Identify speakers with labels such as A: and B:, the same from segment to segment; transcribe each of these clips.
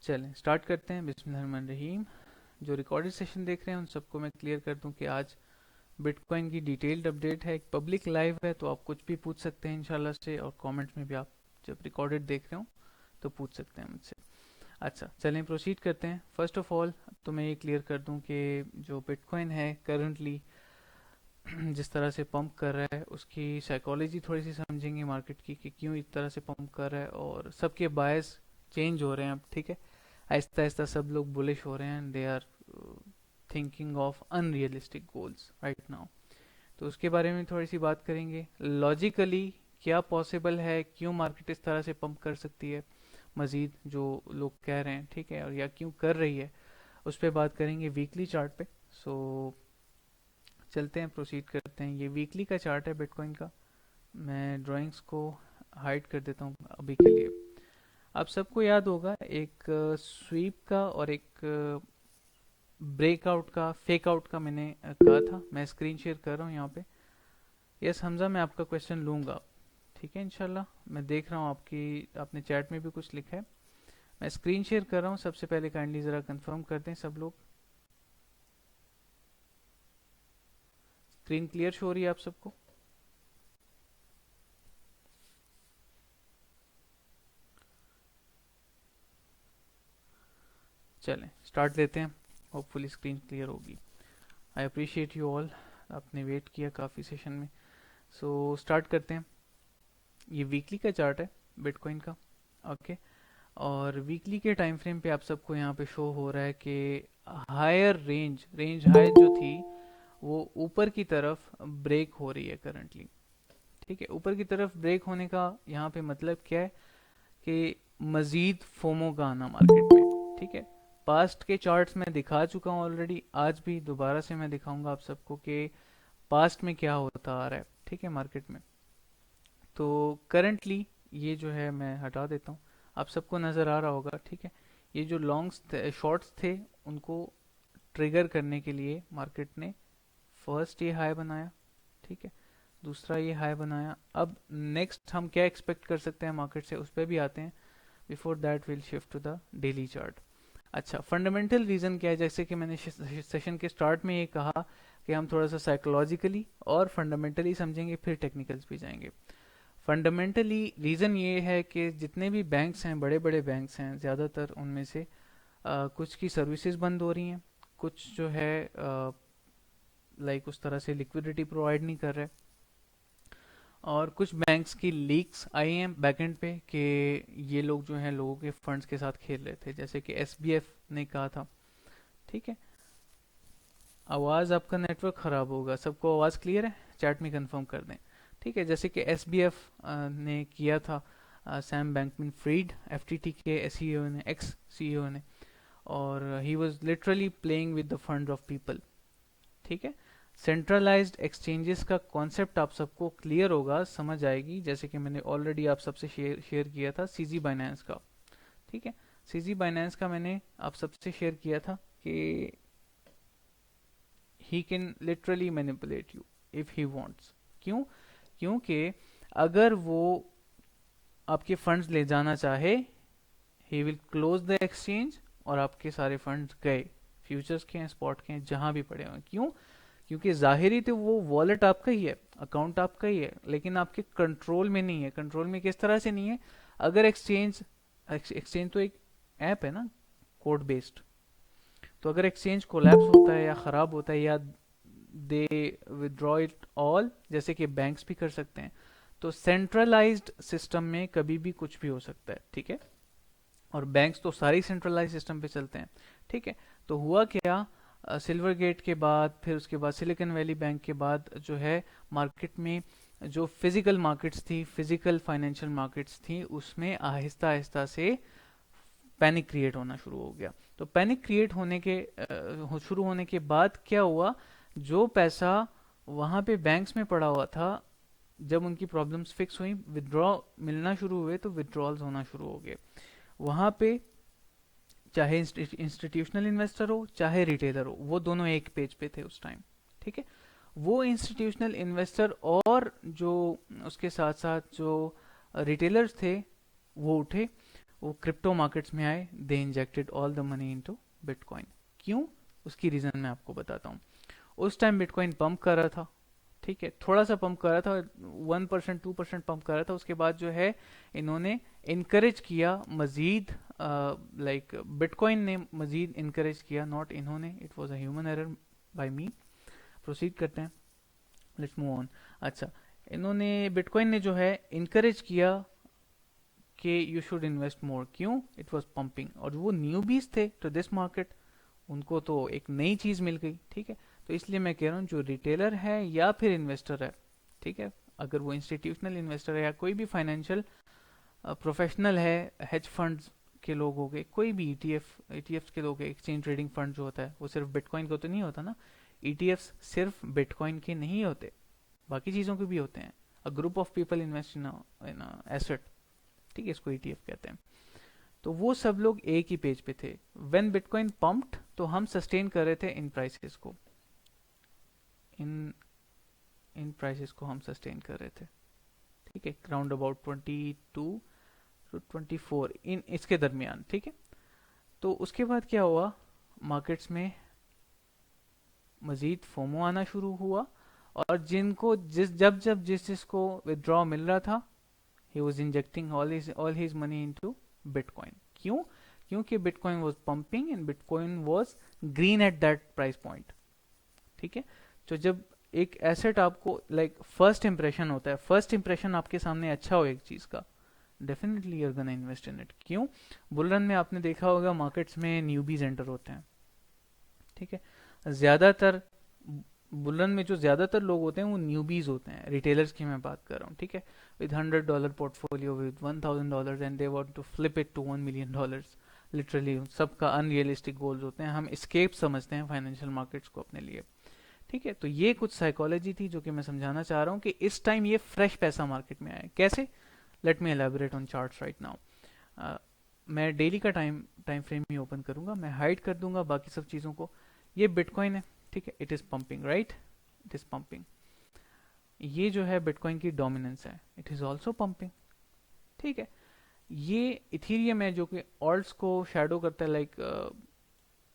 A: चलें स्टार्ट करते हैं। बिस्मिल्लाहिर्रहमानिर्रहीम। जो रिकॉर्डेड सेशन देख रहे हैं उन सबको मैं क्लियर कर दूं कि आज बिटकॉइन की डिटेल्ड अपडेट है, एक पब्लिक लाइव है, तो आप कुछ भी पूछ सकते हैं इंशाल्लाह से, और कमेंट्स में भी आप जब रिकॉर्डेड देख रहे हो तो पूछ सकते हैं मुझसे। अच्छा चलें प्रोसीड करते हैं। फर्स्ट ऑफ ऑल तो मैं ये क्लियर कर दूं कि जो बिटकॉइन है करंटली जिस तरह से पंप कर रहा है उसकी साइकोलॉजी थोड़ी सी समझेंगे मार्केट की कि क्यों इस तरह से पंप कर रहा है, और सबके बायस चेंज हो रहे हैं अब। ठीक है, आहिस्ता आहिस्ता सब लोग बुलिश हो रहे हैं, they are thinking of unrealistic goals right now. तो उसके बारे में थोड़ी सी बात करेंगे। लॉजिकली क्या पॉसिबल है, क्यों मार्केट इस तरह से पंप कर सकती है मजीद, जो लोग कह रहे हैं, ठीक है, और या क्यों कर रही है, उस पर बात करेंगे वीकली चार्ट पे। सो चलते हैं, प्रोसीड करते हैं। ये वीकली का चार्ट है बिटकॉइन का। मैं ड्राइंग्स को हाइड कर देता हूँ अभी के लिए। आप सबको याद होगा एक स्वीप का और एक ब्रेकआउट का, फेक आउट का मैंने कहा था। मैं स्क्रीन शेयर कर रहा हूँ यहाँ पे। यस हमजा, मैं आपका क्वेश्चन लूँगा, ठीक है इंशाल्लाह। मैं देख रहा हूँ आपकी, आपने चैट में भी कुछ लिखा है। मैं स्क्रीन शेयर कर रहा हूँ। सबसे पहले काइंडली ज़रा कंफर्म कर दें सब लोग। स्क्रीन क्लियर शो हो रही है आप सबको? चलें स्टार्ट लेते हैं, होपफुली स्क्रीन क्लियर होगी। आई अप्रिशिएट यू ऑल, आपने वेट किया काफ़ी सेशन में। सो स्टार्ट करते हैं। ये वीकली का चार्ट है बिटकॉइन का, ओके। और वीकली के टाइम फ्रेम पे आप सबको यहाँ पे शो हो रहा है कि हायर रेंज हाई जो थी वो ऊपर की तरफ ब्रेक हो रही है करंटली। ठीक है, ऊपर की तरफ ब्रेक होने का यहाँ पे मतलब क्या है कि मजीद फोमो का आना मार्केट में। ठीक है, पास्ट के चार्ट्स में दिखा चुका हूँ ऑलरेडी, आज भी दोबारा से मैं दिखाऊंगा आप सबको कि पास्ट में क्या होता आ रहा है, ठीक है, मार्केट में। तो करंटली ये जो है मैं हटा देता हूँ, आप सबको नज़र आ रहा होगा, ठीक है। ये जो लॉन्ग्स थे, शॉर्ट्स थे, उनको ट्रिगर करने के लिए मार्केट ने फर्स्ट ये हाई बनाया, ठीक है, दूसरा ये हाई बनाया। अब नेक्स्ट हम क्या एक्सपेक्ट कर सकते हैं मार्केट से, उस पर भी आते हैं। Before that will shift to the daily chart. अच्छा, फंडामेंटल रीज़न क्या है, जैसे कि मैंने सेशन के स्टार्ट में ये कहा कि हम थोड़ा सा साइकोलॉजिकली और फंडामेंटली समझेंगे, फिर टेक्निकल्स भी जाएंगे। फंडामेंटली रीज़न ये है कि जितने भी बैंक्स हैं, बड़े बड़े बैंक्स हैं, ज़्यादातर उनमें से कुछ की सर्विसेज बंद हो रही हैं, कुछ जो है लाइक उस तरह से लिक्विडिटी प्रोवाइड नहीं कर रहे, और कुछ बैंक्स की लीक्स आई हैं बैकएंड पे कि ये लोग जो हैं लोगों के फंड्स के साथ खेल रहे थे, जैसे कि एसबीएफ ने कहा था। ठीक है, आवाज़ आपका नेटवर्क ख़राब होगा, सबको आवाज़ क्लियर है? चैट में कंफर्म कर दें। ठीक है, जैसे कि एसबीएफ ने किया था, सैम बैंकमैन फ्रीड, एफटीटी के सीईओ ने, एक्स सीईओ ने, और he was literally playing with the fund of people. ठीक है, सेंट्रलाइज्ड एक्सचेंजेस का कॉन्सेप्ट आप सबको क्लियर होगा, समझ आएगी, जैसे कि मैंने ऑलरेडी आप सबसे शेयर किया था सीजी बाइनेंस का। ठीक है, सीजी बाइनेंस का मैंने आप सबसे शेयर किया था कि he can literally manipulate you if he wants. क्यों? क्योंकि अगर वो आपके फंड्स ले जाना चाहे, he will close the exchange और आपके सारे फंड्स गए, फ्यूचर्स के हैं, स्पॉट के हैं, जहां भी पड़े हुए। क्यों? क्योंकि जाहिरी तो वो वॉलेट आपका ही है, अकाउंट आपका ही है, लेकिन आपके कंट्रोल में नहीं है। कंट्रोल में किस तरह से नहीं है? अगर एक्सचेंज तो एक ऐप है ना, कोड बेस्ड। तो अगर एक्सचेंज कोलैप्स होता है या ख़राब होता है या दे विदड्रॉ इट ऑल, जैसे कि बैंक्स भी कर सकते हैं, तो सेंट्रलाइज्ड सिस्टम में कभी भी कुछ भी हो सकता है। ठीक है, और बैंक्स तो सारी सेंट्रलाइज सिस्टम पे चलते हैं। ठीक है, तो हुआ क्या, सिल्वर गेट के बाद, फिर उसके बाद सिलिकॉन वैली बैंक के बाद जो है मार्केट में जो फिजिकल मार्केट्स थी, फिजिकल फाइनेंशियल मार्केट्स थी, उसमें आहिस्ता आहिस्ता से पैनिक क्रिएट होना शुरू हो गया। तो पैनिक क्रिएट होने के शुरू होने के बाद क्या हुआ, जो पैसा वहां पे बैंक्स में पड़ा हुआ था, जब उनकी प्रॉब्लम्स फिक्स हुई, विदड्रॉ मिलना शुरू हुए, तो विदड्रॉल्स होना शुरू हो गए वहां पे। चाहे इंस्टीट्यूशनल इन्वेस्टर हो चाहे रिटेलर हो, वो दोनों एक पेज पे थे उस टाइम। ठीक है, वो इंस्टीट्यूशनल इन्वेस्टर और जो उसके साथ साथ जो रिटेलर्स थे, वो उठे, वो क्रिप्टो मार्केट्स में आए, they injected all the money into Bitcoin. क्यों? उसकी रीज़न मैं आपको बताता हूँ। उस टाइम बिटकॉइन पंप कर रहा था, ठीक है, थोड़ा सा पंप कर रहा था, 1% 2% पंप कर रहा था। उसके बाद जो है इन्होंने इनकरेज किया मजीद, लाइक बिटकॉइन ने मजीद इनकरेज किया, नॉट इन्होंने, it was a human error bye me. Proceed करते हैं, लेट्स मूव ऑन। अच्छा, इन्होंने बिटकॉइन ने जो है इनकरेज किया कि यू शुड इन्वेस्ट मोर। क्यों? इट वाज पंपिंग, और वो न्यूबीज थे टू दिस मार्केट, उनको तो एक नई चीज मिल गई, ठीक है। तो इसलिए मैं कह रहा हूँ जो रिटेलर है या फिर इन्वेस्टर है, ठीक है, अगर वो इंस्टीट्यूशनल इन्वेस्टर है या कोई भी फाइनेंशियल प्रोफेशनल है, हेज फंड्स के लोग हो गए, कोई भी ईटीएफ के लोग, एक्सचेंज ट्रेडिंग फंड जो होता है वो सिर्फ बिटकॉइन को तो नहीं होता ना, ईटीएफ सिर्फ बिटकॉइन के नहीं होते, बाकी चीज़ों के भी होते हैं। A group of people invest in asset, ठीक है, इसको ईटीएफ कहते हैं। तो वो सब लोग एक ही पेज पे थे। व्हेन बिटकॉइन पंप्ड, तो हम सस्टेन कर रहे थे इन प्राइसेस को, इन इन प्राइसेस को हम सस्टेन कर रहे थे, ठीक है, राउंड अबाउट 22 टू 24 इन इसके दरमियान, ठीक है। तो उसके बाद क्या हुआ, मार्केट्स में मजीद फोमो आना शुरू हुआ, और जिनको जिस जिसको विदड्रॉ मिल रहा था, he was injecting all his money into bitcoin. क्यों? क्योंकि bitcoin was pumping and bitcoin was green at that price point, ठीक है। तो जब एक एसेट आपको लाइक फर्स्ट इंप्रेशन होता है, फर्स्ट इंप्रेशन आपके सामने अच्छा हो एक चीज का, definitely you're gonna invest in it. क्यों? बुलरन में आपने देखा होगा मार्केट्स में न्यूबीज एंटर होते हैं, ठीक है, ज्यादातर बुलन में जो ज्यादातर लोग होते हैं वो न्यूबीज होते हैं, रिटेलर्स की मैं बात कर रहा हूँ, ठीक है, with $100 portfolio, with $1,000 and they want to flip it to $1 million। Literally सबका अनरियलिस्टिक गोल्स होते हैं, हम एस्केप समझते हैं फाइनेंशियल मार्केट्स को अपने लिए, ठीक है। तो ये कुछ साइकोलॉजी थी जो कि मैं समझाना चाह रहा हूँ कि इस टाइम ये फ्रेश पैसा मार्केट में आया है। कैसे? Let me elaborate on charts right now. मैं डेली का टाइम फ्रेम ही ओपन करूंगा, मैं हाइड कर दूंगा बाकी सब चीज़ों को। ये बिटकॉइन है, ठीक है, it is pumping, right, it is pumping. ये जो है बिटकॉइन की डोमिनेंस है, इट इज़ ऑल्सो पंपिंग, ठीक है। ये इथीरियम है जो कि ऑल्ट्स को शेडो करता है, लाइक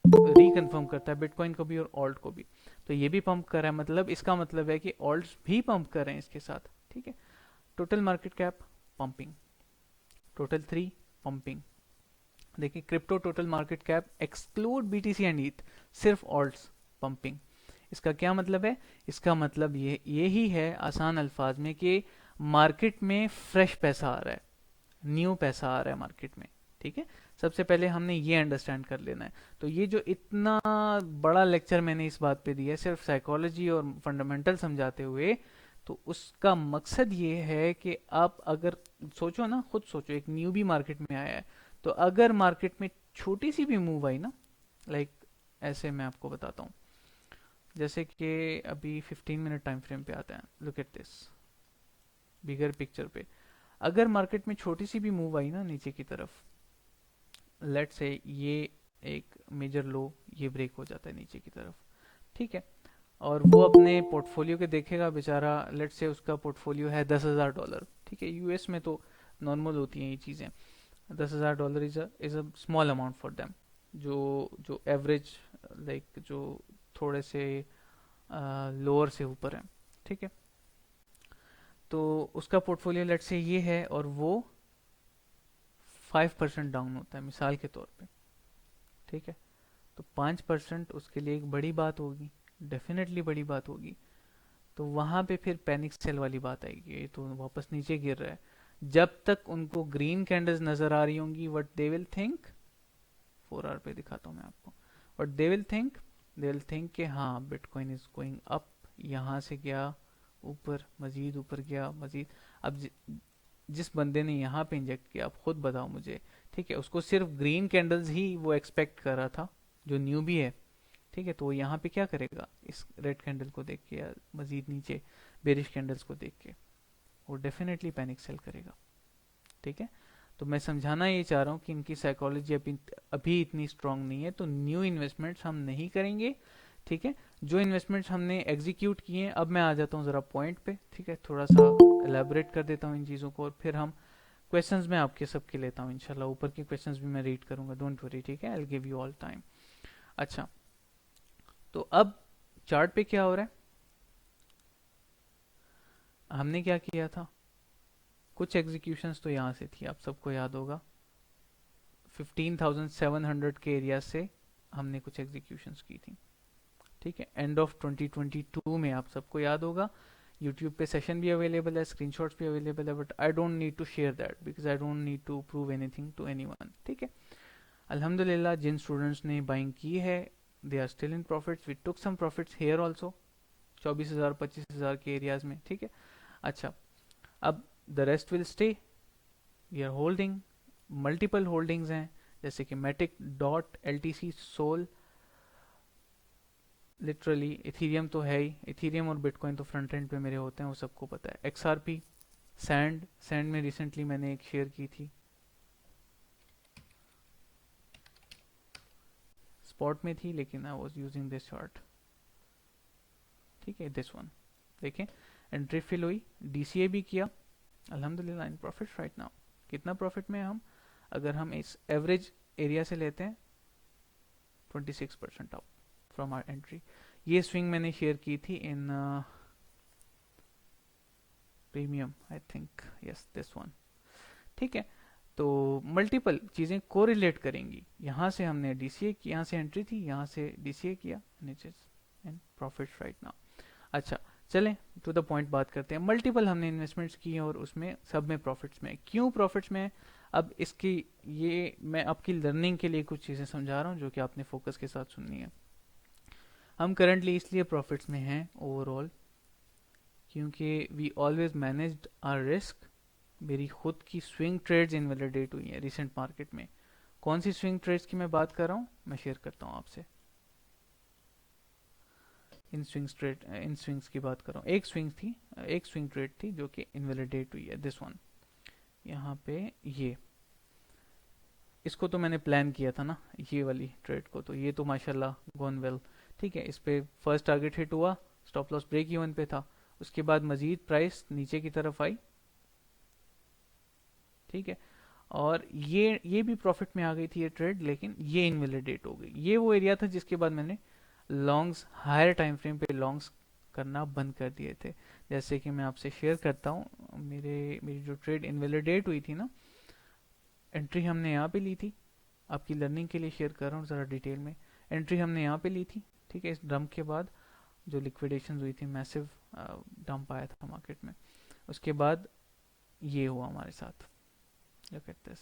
A: रिकन्फर्म करता है बिटकॉइन को भी और ऑल्ट को भी। तो ये भी पंप कर रहा है, मतलब इसका मतलब है कि ऑल्ट्स भी पंप कर रहे हैं इसके साथ, ठीक है। Total market cap pumping, total 3 pumping. देखिए crypto total market cap exclude BTC and ETH, सिर्फ ऑल्ट्स पंपिंग। इसका क्या मतलब है? इसका मतलब ये ही है आसान अल्फाज में कि मार्केट में फ्रेश पैसा आ रहा है, न्यू पैसा आ रहा है मार्केट में, ठीक है। सबसे पहले हमने ये अंडरस्टैंड कर लेना है। तो ये जो इतना बड़ा लेक्चर मैंने इस बात पे दिया है सिर्फ साइकोलॉजी और फंडामेंटल समझाते हुए, तो उसका मकसद ये है कि आप अगर सोचो ना, खुद सोचो, एक न्यू भी मार्केट में आया है, तो अगर मार्केट में छोटी सी भी मूव आई ना, लाइक ऐसे मैं आपको बताता हूँ, जैसे कि अभी 15 मिनट टाइम फ्रेम पे आता है, look at this bigger picture पे, अगर मार्केट में छोटी सी भी मूव आई ना नीचे की तरफ, लेट से ये एक मेजर लो, ये ब्रेक हो जाता है नीचे की तरफ, ठीक है, और वो अपने पोर्टफोलियो के देखेगा बेचारा, लेट से उसका पोर्टफोलियो है $10,000, ठीक है, यूएस में तो नॉर्मल होती हैं ये चीज़ें, $10,000 is a small amount for them, जो एवरेज लाइक जो थोड़े से लोअर से ऊपर है, ठीक है। तो उसका पोर्टफोलियो लेट से ये है और वो 5% डाउन होता है मिसाल के तौर पे, ठीक है। तो 5% उसके लिए एक बड़ी बात होगी, डेफिनेटली बड़ी बात होगी। तो वहां पे फिर पैनिक सेल वाली बात आएगी, ये तो वापस नीचे गिर रहा है। जब तक उनको ग्रीन कैंडल्स नजर आ रही होंगी, what they will think, 4 hour पे दिखाता हूँ मैं आपको, व्हाट दे विल थिंक कि हाँ बिटकॉइन इज गोइंग अप, यहाँ से गया ऊपर, मजीद ऊपर गया, मजीद। अब जिस बंदे ने यहाँ पे इंजेक्ट किया, आप खुद बताओ मुझे, ठीक है, उसको सिर्फ ग्रीन कैंडल्स ही वो एक्सपेक्ट कर रहा था, जो न्यू भी है, ठीक है। तो वो यहाँ पे क्या करेगा, इस रेड कैंडल को देख के या मजीद नीचे बेरिश कैंडल्स को देख के, वो डेफिनेटली पैनिक सेल करेगा, ठीक है। तो मैं समझाना ये चाह रहा हूँ कि इनकी साइकोलॉजी अभी इतनी स्ट्रांग नहीं है, तो न्यू इन्वेस्टमेंट्स हम नहीं करेंगे, ठीक है। जो इन्वेस्टमेंट्स हमने एग्जीक्यूट किए हैं, अब मैं आ जाता हूँ ज़रा पॉइंट पे, ठीक है, थोड़ा सा एलेबोरेट कर देता हूँ इन चीज़ों को और फिर हम क्वेश्चंस मैं आपके सबके लेता हूँ इंशाल्लाह, ऊपर के क्वेश्चंस भी मैं रीड करूंगा, डोंट वरी, ठीक है, I will give you all time. अच्छा, तो अब चार्ट पे क्या हो रहा है, हमने क्या किया था, कुछ एग्जीक्यूशंस तो यहाँ से थी, आप सबको याद होगा, 15,700 के एरिया से हमने कुछ एग्जीक्यूशंस की थी, ठीक है, एंड ऑफ 2022 में, आप सबको याद होगा। यूट्यूब पे सेशन भी अवेलेबल है, स्क्रीनशॉट्स भी अवेलेबल है, but I don't need to share that because I don't need to prove anything to anyone, ठीक है। अल्हम्दुलिल्लाह जिन स्टूडेंट्स ने बाइंग की है, they are still in profits, we took some profits here also, 24,000 25,000 के एरियाज में, ठीक है। अच्छा, अब the rest will stay, we are holding, multiple holdings हैं, जैसे कि Matic, Dot, LTC, Sol, literally Ethereum तो है ही, इथीरियम और बिटकॉइन तो फ्रंट एंड पे मेरे होते हैं, वो सबको पता है। एक्सआरपी, सैंड, सैंड में रिसेंटली मैंने एक शेयर की थी, स्पॉट में थी, लेकिन I was using this chart, ठीक है, दिस वन, देखें, एंट्री फिल हुई, डीसीए भी किया, अल्हम्दुलिल्लाह इन प्रॉफिट राइट नाउ। कितना प्रॉफिट में है हम, अगर हम इस एवरेज एरिया से लेते हैं, 26% आउट फ्रॉम आर एंट्री। ये स्विंग मैंने शेयर की थी in premium, I think, yes this one, ठीक है। तो मल्टीपल चीजें कोरिलेट करेंगी, यहाँ से हमने डीसीए की, यहाँ से एंट्री थी, यहाँ से डीसीए किया, एंड प्रॉफिट राइट नाउ। अच्छा, चलें टू द पॉइंट बात करते हैं। मल्टीपल हमने इन्वेस्टमेंट्स की हैं और उसमें सब में प्रॉफिट्स में, क्यों प्रॉफिट्स में? अब इसकी, ये मैं आपकी लर्निंग के लिए कुछ चीज़ें समझा रहा हूँ जो कि आपने फोकस के साथ सुननी है। हम करंटली इसलिए प्रॉफिट्स में हैं ओवरऑल क्योंकि we always managed our risk. मेरी खुद की स्विंग ट्रेड्स इनवैलिडेट हुई हैं रिसेंट मार्केट में। कौन सी स्विंग ट्रेड्स की मैं बात कर रहा हूँ, मैं शेयर करता हूँ आपसे। इन स्विंग्स की बात कर रहा हूँ। एक स्विंग ट्रेड थी जो कि इनवैलिडेट हुई है, दिस वन, यहाँ पे ये, इसको तो मैंने प्लान किया था ना, ये वाली ट्रेड को, तो ये तो माशाल्लाह गॉन वेल, ठीक है। इस पे फर्स्ट टारगेट हिट हुआ, स्टॉप लॉस ब्रेक इवन पे था, उसके बाद मजीद प्राइस नीचे की तरफ आई, ठीक है, और ये भी प्रॉफिट में आ गई थी ये ट्रेड, लेकिन ये इनवैलिडेट हो गई। ये वो एरिया था जिसके बाद मैंने लॉन्ग्स, हायर टाइम फ्रेम पे लॉन्ग्स करना बंद कर दिए थे। जैसे कि मैं आपसे शेयर करता हूँ, मेरी जो ट्रेड इनवैलिडेट हुई थी ना, एंट्री हमने यहाँ पे ली थी, आपकी लर्निंग के लिए शेयर कर रहा हूँ ज़रा डिटेल में। एंट्री हमने यहाँ पे ली थी, ठीक है, इस डंप के बाद जो लिक्विडेशन हुई थी, मैसिव डंप आया था मार्केट में, उसके बाद ये हुआ हमारे साथ, लुक एट दिस,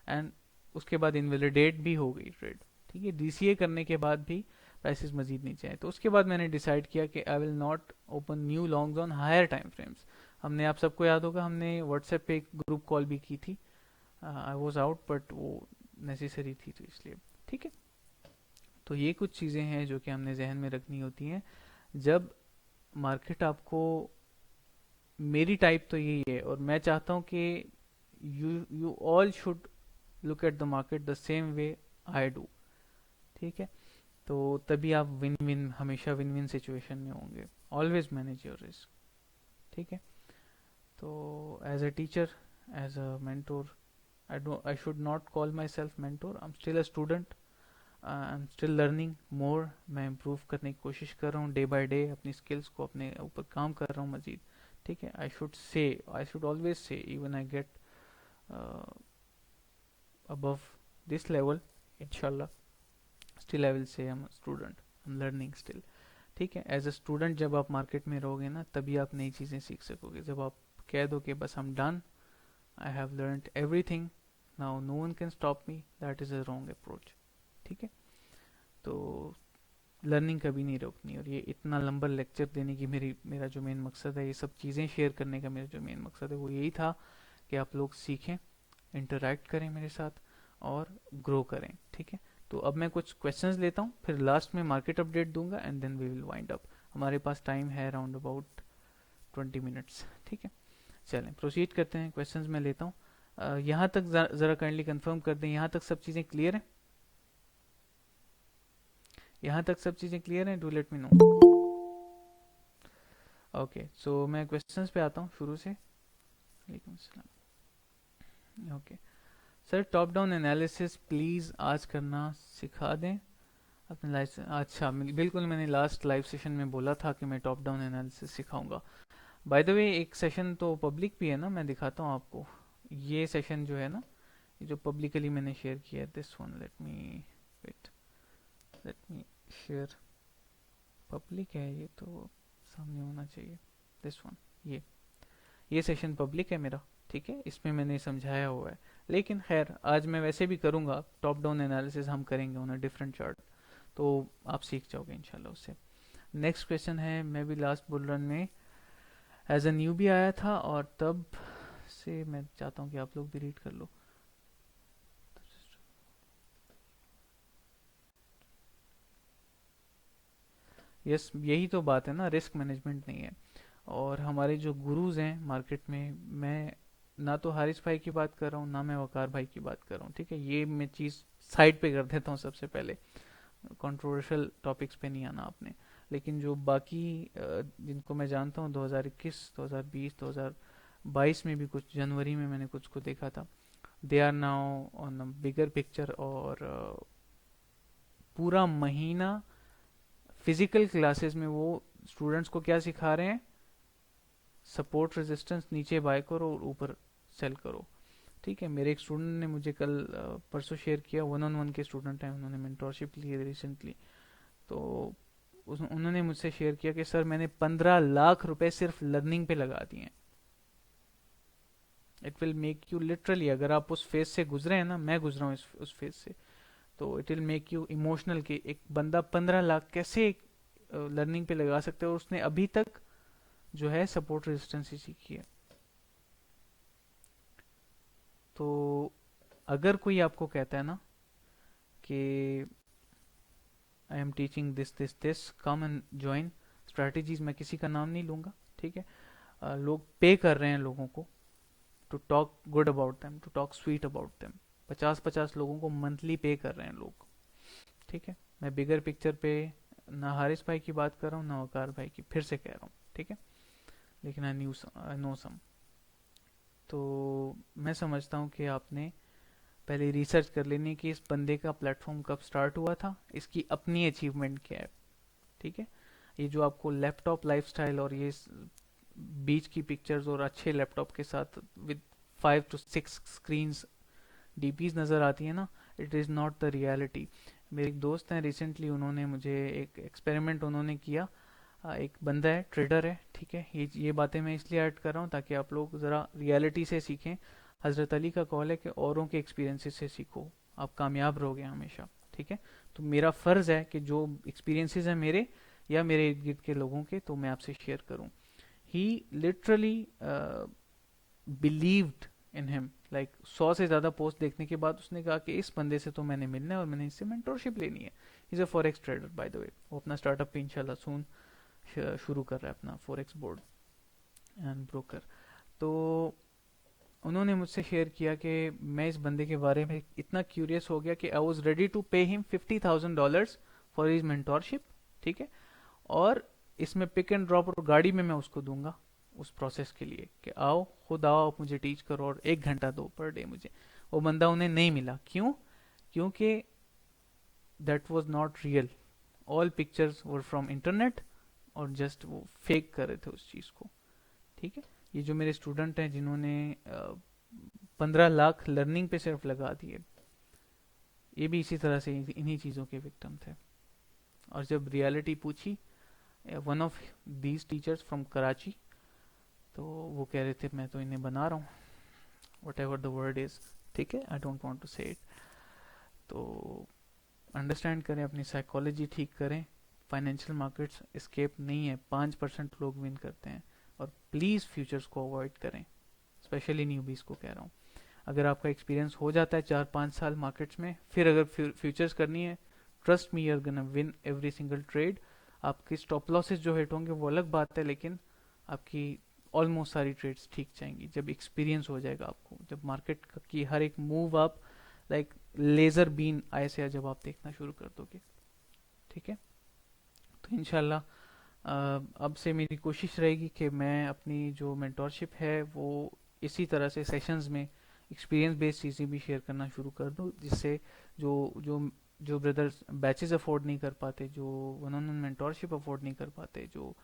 A: एंड उसके बाद इनवैलिडेट भी हो गई ट्रेड, ठीक है। डीसीए करने के बाद भी प्राइसेस मजीद नीचे आए, तो उसके बाद मैंने डिसाइड किया कि I will not open new longs on higher time frames. हमने, आप सबको याद होगा, हमने व्हाट्सएप पे एक ग्रुप कॉल भी की थी, आई वॉज आउट बट वो नेसेसरी थी तो इसलिए, ठीक है। तो ये कुछ चीज़ें हैं जो कि हमने जहन में रखनी होती हैं जब मार्केट आपको, मेरी टाइप तो यही है और मैं चाहता हूँ कि you all should look at the market the same way I do, ठीक है। तो तभी आप विन विन, हमेशा विन विन सिचुएशन में होंगे। ऑलवेज मैनेज योर रिस्क, ठीक है। तो as a teacher, as a mentor, I should not call myself mentor. I'm still a student. I'm still learning more. मैं इम्प्रूव करने की कोशिश कर रहा हूँ डे बाय डे, अपनी स्किल्स को, अपने ऊपर काम कर रहा हूँ मजीद, ठीक है। I should always say, even I get above this level, inshallah, still I will say I'm a student, I'm learning still, ठीक है। एज अ स्टूडेंट जब आप मार्केट में रहोगे ना, तभी आप नई चीज़ें सीख सकोगे। जब आप कह दो कि बस I'm done, I have learned everything, now no one can stop me, that is a wrong approach, ठीक है। तो लर्निंग कभी नहीं रोकनी, और ये इतना लंबा लेक्चर देने की मेरा जो मेन मकसद है, ये सब चीज़ें शेयर करने का मेरा जो मेन मकसद है वो यही था कि आप लोग सीखें, इंटरेक्ट करें मेरे साथ और ग्रो करें, ठीक है। तो अब मैं कुछ क्वेश्चंस लेता हूँ, फिर लास्ट में मार्केट अपडेट दूंगा and then we will wind up. हमारे पास टाइम है अराउंड अबाउट 20 मिनट्स, ठीक है। चलें प्रोसीड करते हैं, क्वेश्चंस मैं लेता हूँ। यहाँ तक ज़रा काइंडली कंफर्म कर दें, यहाँ तक सब चीज़ें क्लियर हैं? यहाँ तक सब चीज़ें क्लियर हैं? Do let me know. Okay, so मैं क्वेश्चंस पे आता हूँ शुरू से। वालेकुम अस्सलाम। Okay sir, top down analysis please आज करना सिखा दें अपने लाइव। अच्छा, बिल्कुल, मैंने लास्ट लाइव सेशन में बोला था कि मैं टॉप डाउन एनालिसिस सिखाऊंगा। बाय द वे, एक सेशन तो पब्लिक भी है ना, मैं दिखाता हूँ आपको। ये सेशन जो है ना, ये जो पब्लिकली मैंने शेयर किया है, this one, let me wait, let me share. Public है ये तो, सामने होना चाहिए, दिस वन। ये सेशन पब्लिक है मेरा, ठीक है, इसमें मैंने समझाया हुआ है। लेकिन खैर, आज मैं वैसे भी करूँगा, टॉप डाउन एनालिसिस हम करेंगे ऑन अ डिफरेंट चार्ट, तो आप सीख जाओगे इंशाल्लाह उससे। नेक्स्ट क्वेश्चन है, मैं भी लास्ट बुल रन में एज अ न्यूबी आया था और तब से मैं चाहता हूँ कि आप लोग भी रीड कर लो। यस, यही तो बात है ना, रिस्क मैनेजमेंट नहीं है। और हमारे जो गुरुज हैं मार्केट में, मैं ना तो हारिस भाई की बात कर रहा हूँ, ना मैं वकार भाई की बात कर रहा हूँ, ठीक है, ये मैं चीज़ साइड पे कर देता हूँ सबसे पहले। कंट्रोवर्शियल टॉपिक्स पे नहीं आना आपने। लेकिन जो बाकी जिनको मैं जानता हूँ, 2021, 2020, 2022 में भी कुछ जनवरी में मैंने कुछ को देखा था, they are now on a bigger picture. और पूरा महीना फिजिकल क्लासेस में वो स्टूडेंट्स को क्या सिखा रहे हैं, सपोर्ट रेजिस्टेंस नीचे बाय करो और ऊपर सेल करो। ठीक है, मेरे एक स्टूडेंट ने मुझे कल परसों शेयर किया, वन ऑन वन के स्टूडेंट हैं, उन्होंने मेंटोरशिप ली है रिसेंटली। तो उन्होंने मुझसे शेयर किया कि सर, मैंने 15 लाख रुपए सिर्फ लर्निंग पे लगा दिए हैं। It will make you literally, अगर आप उस फेज से गुजरे हैं ना, मैं गुजरा हूँ उस फेज से, तो it will make you emotional कि एक बंदा 15 लाख कैसे लर्निंग पे लगा सकते हो, और उसने अभी तक जो है सपोर्ट रेजिस्टेंस ही सीखी है। तो अगर कोई आपको कहता है ना कि I am teaching this this this, come and join strategies, मैं किसी का नाम नहीं लूंगा, ठीक है, लोग पे कर रहे हैं लोगों को to talk good about them, to talk sweet about them. 50-50 लोगों को मंथली पे कर रहे हैं लोग, ठीक है। मैं बिगर पिक्चर पे ना हारिस भाई की बात कर रहा हूँ, ना वकार भाई की, फिर से कह रहा हूँ, ठीक है। लेकिन आई नो सम। तो मैं समझता हूँ कि आपने पहले रिसर्च कर लेनी कि इस बंदे का प्लेटफॉर्म कब स्टार्ट हुआ था, इसकी अपनी अचीवमेंट क्या है, ठीक है। ये जो आपको लैपटॉप लाइफस्टाइल और ये बीच की पिक्चर्स और अच्छे लैपटॉप के साथ विद 5 to 6 स्क्रीन्स डीपीज नज़र आती है ना, it is not the reality. मेरे एक दोस्त हैं, रिसेंटली उन्होंने मुझे एक एक्सपेरिमेंट उन्होंने किया। एक बंदा है, ट्रेडर है, ठीक है, ये बातें मैं इसलिए ऐड कर रहा हूँ ताकि आप लोग ज़रा रियलिटी से सीखें। हज़रत अली का कॉल है कि औरों के एक्सपीरियंसेस से सीखो, आप कामयाब रहोगे हमेशा, ठीक है। तो मेरा फ़र्ज़ है कि जो एक्सपीरियंसेस हैं मेरे या मेरे इर्द गिर्द के लोगों के, तो मैं आपसे शेयर करूँ। He literally believed in him, like 100 से ज़्यादा पोस्ट देखने के बाद उसने कहा कि इस बंदे से तो मैंने मिलना है और मैंने इससे मेंटोरशिप लेनी है। Is a forex trader by the way, वो अपना स्टार्टअप भी इंशाल्लाह सून शुरू कर रहा है, अपना फॉरेक्स बोर्ड एंड ब्रोकर। तो उन्होंने मुझसे शेयर किया कि मैं इस बंदे के बारे में इतना क्यूरियस हो गया कि I was ready to pay him $50,000 for his mentorship, ठीक है। और इसमें पिक एंड ड्रॉप और गाड़ी में मैं उसको दूंगा उस प्रोसेस के लिए कि आओ, खुद आओ, आप मुझे टीच करो और 1 घंटा दो पर डे मुझे। वो बंदा उन्हें नहीं मिला, क्यों? क्योंकि that was not real, all pictures were from internet, और जस्ट वो फेक कर रहे थे उस चीज़ को, ठीक है। ये जो मेरे स्टूडेंट हैं जिन्होंने 15 लाख लर्निंग पे सिर्फ लगा दिए, ये भी इसी तरह से इन्हीं चीज़ों के विक्टिम थे। और जब रियलिटी पूछी one of these teachers from Karachi, तो वो कह रहे थे मैं तो इन्हें बना रहा हूँ, what ever the word is, ठीक है, आई डोंट वॉन्ट टू से इट। तो अंडरस्टैंड करें, अपनी साइकोलॉजी ठीक करें। फाइनेंशियल मार्केट्स स्केप नहीं है, 5% लोग विन करते हैं। और प्लीज़ फ्यूचर्स को अवॉइड करें, स्पेशली न्यूबीज को कह रहा हूँ। अगर आपका एक्सपीरियंस हो जाता है 4-5 साल मार्केट्स में, फिर अगर फ्यूचर्स करनी है, trust me, you are gonna win every single trade. आपकी स्टॉप लॉसेस जो हिट होंगे वो अलग बात है, लेकिन आपकी ऑलमोस्ट सारी ट्रेड्स ठीक जाएंगी जब एक्सपीरियंस हो जाएगा आपको, जब मार्केट की हर एक मूव आप लाइक लेजर बीन आए से जब आप देखना शुरू कर दोगे, ठीक है। तो इनशाला अब से मेरी कोशिश रहेगी कि मैं अपनी जो मेंटोरशिप है वो इसी तरह से सेशंस में एक्सपीरियंस बेस्ड चीज़ें भी शेयर करना शुरू कर दूँ, जिससे जो जो जो ब्रदर्स बैचेस अफोर्ड नहीं कर पाते, जो one on one mentorship afford नहीं कर पाते, जो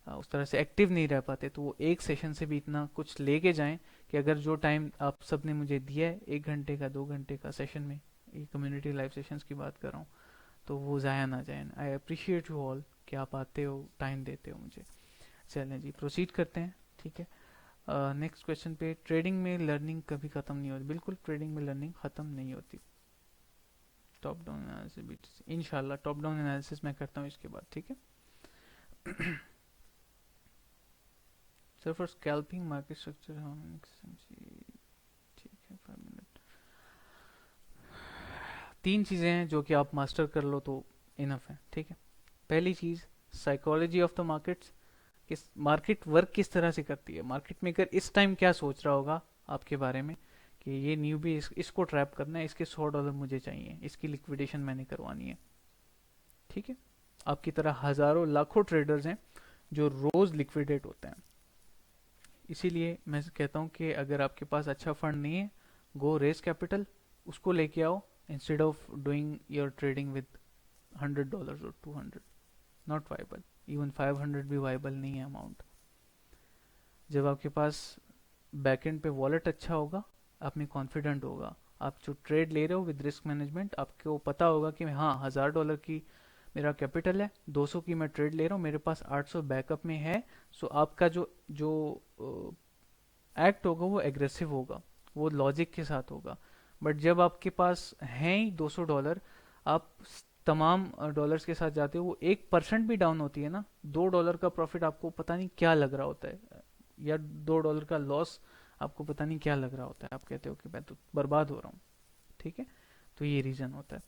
A: उस तरह से एक्टिव नहीं रह पाते, तो वो एक सेशन से भी इतना कुछ लेके जाएं कि अगर जो टाइम आप सब ने मुझे दिया है 1 घंटे का 2 घंटे का सेशन में, ये कम्युनिटी लाइव सेशंस की बात कर रहा हूँ, तो वो ज़ाया ना जाए। आई अप्रिशिएट यू ऑल कि आप आते हो, टाइम देते हो मुझे। चलें जी, प्रोसीड करते हैं। ठीक है, नेक्स्ट क्वेश्चन पे, ट्रेडिंग में लर्निंग कभी ख़त्म नहीं होती? बिल्कुल, ट्रेडिंग में लर्निंग ख़त्म नहीं होती। टॉप डाउन एनालिसिस भी इंशाल्लाह टॉप डाउन एनालिसिस मैं करता हूँ इसके बाद। ठीक है sir, for scalping market structure ठीक है, 5 मिनट। 3 चीज़ें हैं जो कि आप मास्टर कर लो तो इनफ है। ठीक है, पहली चीज़, साइकोलॉजी ऑफ द मार्केट्स, किस मार्केट वर्क किस तरह से करती है। मार्केट मेकर इस टाइम क्या सोच रहा होगा आपके बारे में कि ये न्यू भी इसको ट्रैप करना है, इसके $100 मुझे चाहिए, इसकी लिक्विडेशन मैंने करवानी है। ठीक है, आपकी तरह हजारों लाखों ट्रेडर्स हैं जो रोज लिक्विडेट होते हैं। इसीलिए मैं कहता हूँ कि अगर आपके पास अच्छा फंड नहीं है, गो रेस कैपिटल, उसको लेके आओ, instead of doing your trading with $100 और 200। नॉट वाइबल, इवन 500 भी वाइबल नहीं है अमाउंट। जब आपके पास बैकएंड पे वॉलेट अच्छा होगा, आप में कॉन्फिडेंट होगा, आप जो ट्रेड ले रहे हो विद रिस्क मैनेजमेंट, आपको पता होगा कि हाँ, $1000 की मेरा कैपिटल है, 200 की मैं ट्रेड ले रहा हूँ, मेरे पास 800 बैकअप में है। सो आपका जो जो एक्ट होगा वो एग्रेसिव होगा, वो लॉजिक के साथ होगा। बट जब आपके पास हैं ही $200, आप तमाम डॉलर्स के साथ जाते हो, वो 1% भी डाउन होती है ना, $2 का प्रॉफिट आपको पता नहीं क्या लग रहा होता है, या $2 का लॉस आपको पता नहीं क्या लग रहा होता है, आप कहते हो कि मैं तो बर्बाद हो रहा हूँ। ठीक है, तो ये रीज़न होता है।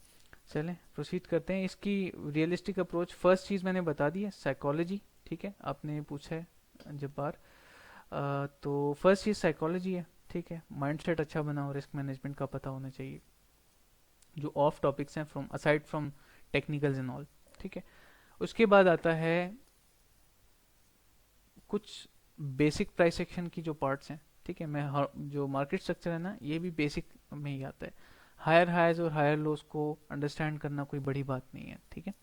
A: चलें प्रोसीड करते हैं। इसकी रियलिस्टिक अप्रोच, फर्स्ट चीज़ मैंने बता दी है, साइकोलॉजी। ठीक है, आपने पूछा है जब्बार, तो फर्स्ट चीज़ साइकोलॉजी है। ठीक है, माइंडसेट अच्छा बनाओ, रिस्क मैनेजमेंट का पता होना चाहिए, जो ऑफ टॉपिक्स हैं from aside from technicals and all. ठीक है, उसके बाद आता है कुछ बेसिक प्राइस एक्शन की जो पार्ट्स हैं। ठीक है, जो मार्केट स्ट्रक्चर है ना, ये भी बेसिक में ही आता है। हायर हाइज और हायर लोस को अंडरस्टैंड करना कोई बड़ी बात नहीं है। ठीक है,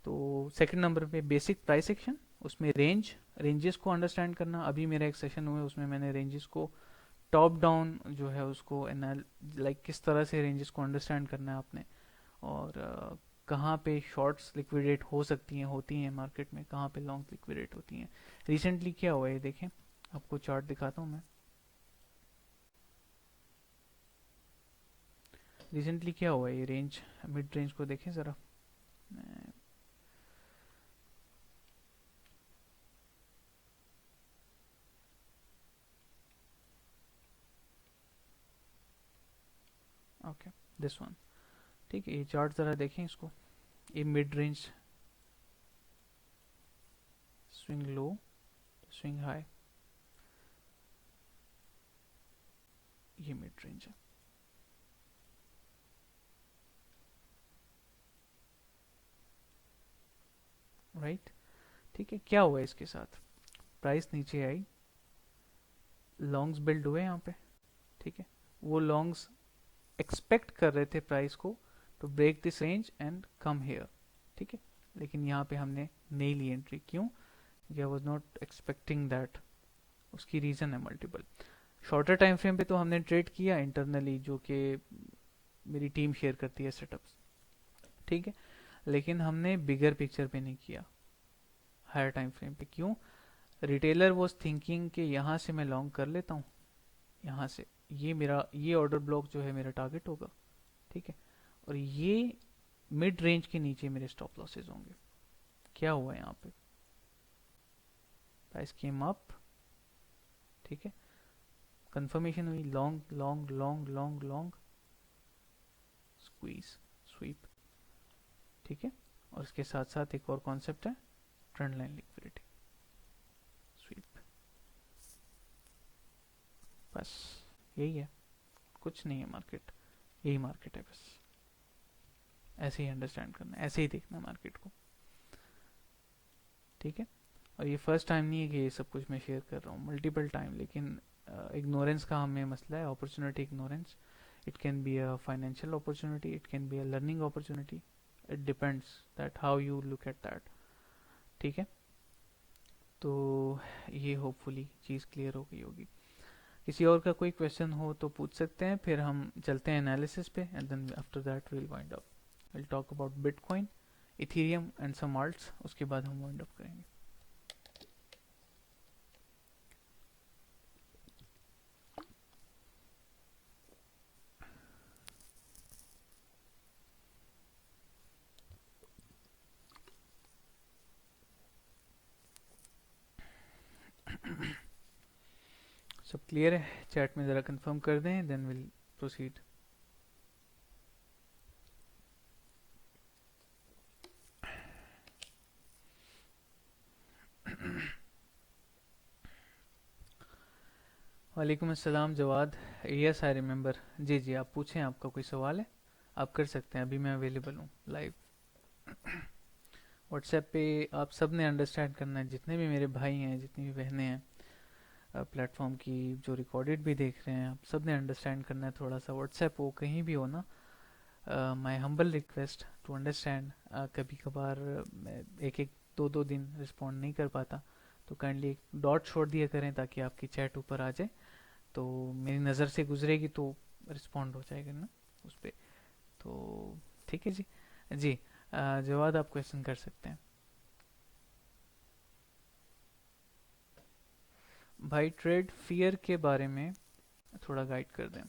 A: तो सेकंड नंबर पे बेसिक प्राइस एक्शन, उसमें रेंजेस को अंडरस्टैंड करना। अभी मेरा एक सेशन हुआ है, उसमें मैंने रेंजेस को टॉप डाउन जो है उसको लाइक किस तरह से रेंजेस को अंडरस्टैंड करना है आपने, और कहाँ पे शॉर्ट्स लिक्विडेट हो सकती हैं, होती हैं मार्केट में, कहाँ पे लॉन्ग लिक्विडेट होती हैं। रिसेंटली क्या हुआ है देखें, आपको चार्ट दिखाता हूँ मैं। रिसेंटली क्या हुआ है, ये रेंज, मिड रेंज को देखें ज़रा। Okay, this one. ठीक है, ये चार्ट ज़रा देखें इसको, ये mid range, swing low, swing high, ये मिड रेंज है। राइट, ठीक है, क्या हुआ इसके साथ, प्राइस नीचे आई, लॉन्ग्स बिल्ड हुए यहाँ पे। ठीक है, वो लॉन्ग्स एक्सपेक्ट कर रहे थे प्राइस को to break this range and come here. ठीक है, लेकिन यहाँ पे हमने नहीं ली एंट्री, क्यों? क्योंकि I was not expecting that. उसकी रीज़न है मल्टीपल। शॉर्टर टाइम फ्रेम पे तो हमने ट्रेड किया इंटरनली, जो कि मेरी टीम शेयर करती है सेटअप्स। ठीक है, लेकिन हमने बिगर पिक्चर पे नहीं किया हायर टाइम फ्रेम पे। क्यों? रिटेलर वॉज थिंकिंग कि यहाँ से मैं लॉन्ग कर लेता हूँ, यहाँ से ये ऑर्डर ब्लॉक जो है मेरा टारगेट होगा। ठीक है, और ये मिड रेंज के नीचे मेरे स्टॉप लॉसेज होंगे। क्या हुआ यहाँ पे, प्राइस केम अप। ठीक है, कंफर्मेशन हुई, long long long long long, squeeze, sweep. ठीक है, और इसके साथ साथ एक और कॉन्सेप्ट है, ट्रेंड लाइन लिक्विडिटी, स्वीप। बस यही है, कुछ नहीं है मार्केट, यही मार्केट है बस। ऐसे ही अंडरस्टैंड करना, ऐसे ही देखना मार्केट को। ठीक है, और ये फर्स्ट टाइम नहीं है कि ये सब कुछ मैं शेयर कर रहा हूँ, मल्टीपल टाइम। लेकिन इग्नोरेंस का हमें मसला है, opportunity ignorance. It can be a financial opportunity, it can be a learning opportunity. It depends that how you look at that. ठीक है, तो ये होपफुली चीज़ क्लियर हो गई होगी. किसी और का कोई क्वेश्चन हो तो पूछ सकते हैं, फिर हम चलते हैं एनालिसिस पे, and then after that will wind up. Will talk about Bitcoin, Ethereum and some alts. उसके बाद हम वाइंड अप करेंगे. सब क्लियर है? चैट में ज़रा कंफर्म कर दें, देन विल प्रोसीड. वालेकुम अस्सलाम जवाद. Yes I remember. जी जी, आप पूछें, आपका कोई सवाल है आप कर सकते हैं. अभी मैं अवेलेबल हूँ लाइव. व्हाट्सएप पे आप सब ने अंडरस्टैंड करना है, जितने भी मेरे भाई हैं, जितनी भी बहनें हैं प्लेटफॉर्म की, जो रिकॉर्डेड भी देख रहे हैं, आप सब ने अंडरस्टैंड करना है थोड़ा सा. व्हाट्सएप हो कहीं भी हो ना, my humble request to understand. कभी कभार मैं एक एक दो दो दिन रिस्पॉन्ड नहीं कर पाता, तो काइंडली एक डॉट छोड़ दिया करें ताकि आपकी चैट ऊपर आ जाए, तो मेरी नज़र से गुजरेगी तो रिस्पॉन्ड हो जाएगा ना उस पर. तो ठीक है जी. जी जवाद, आप क्वेश्चन कर सकते हैं. भाई ट्रेड फियर के बारे में थोड़ा गाइड कर दें.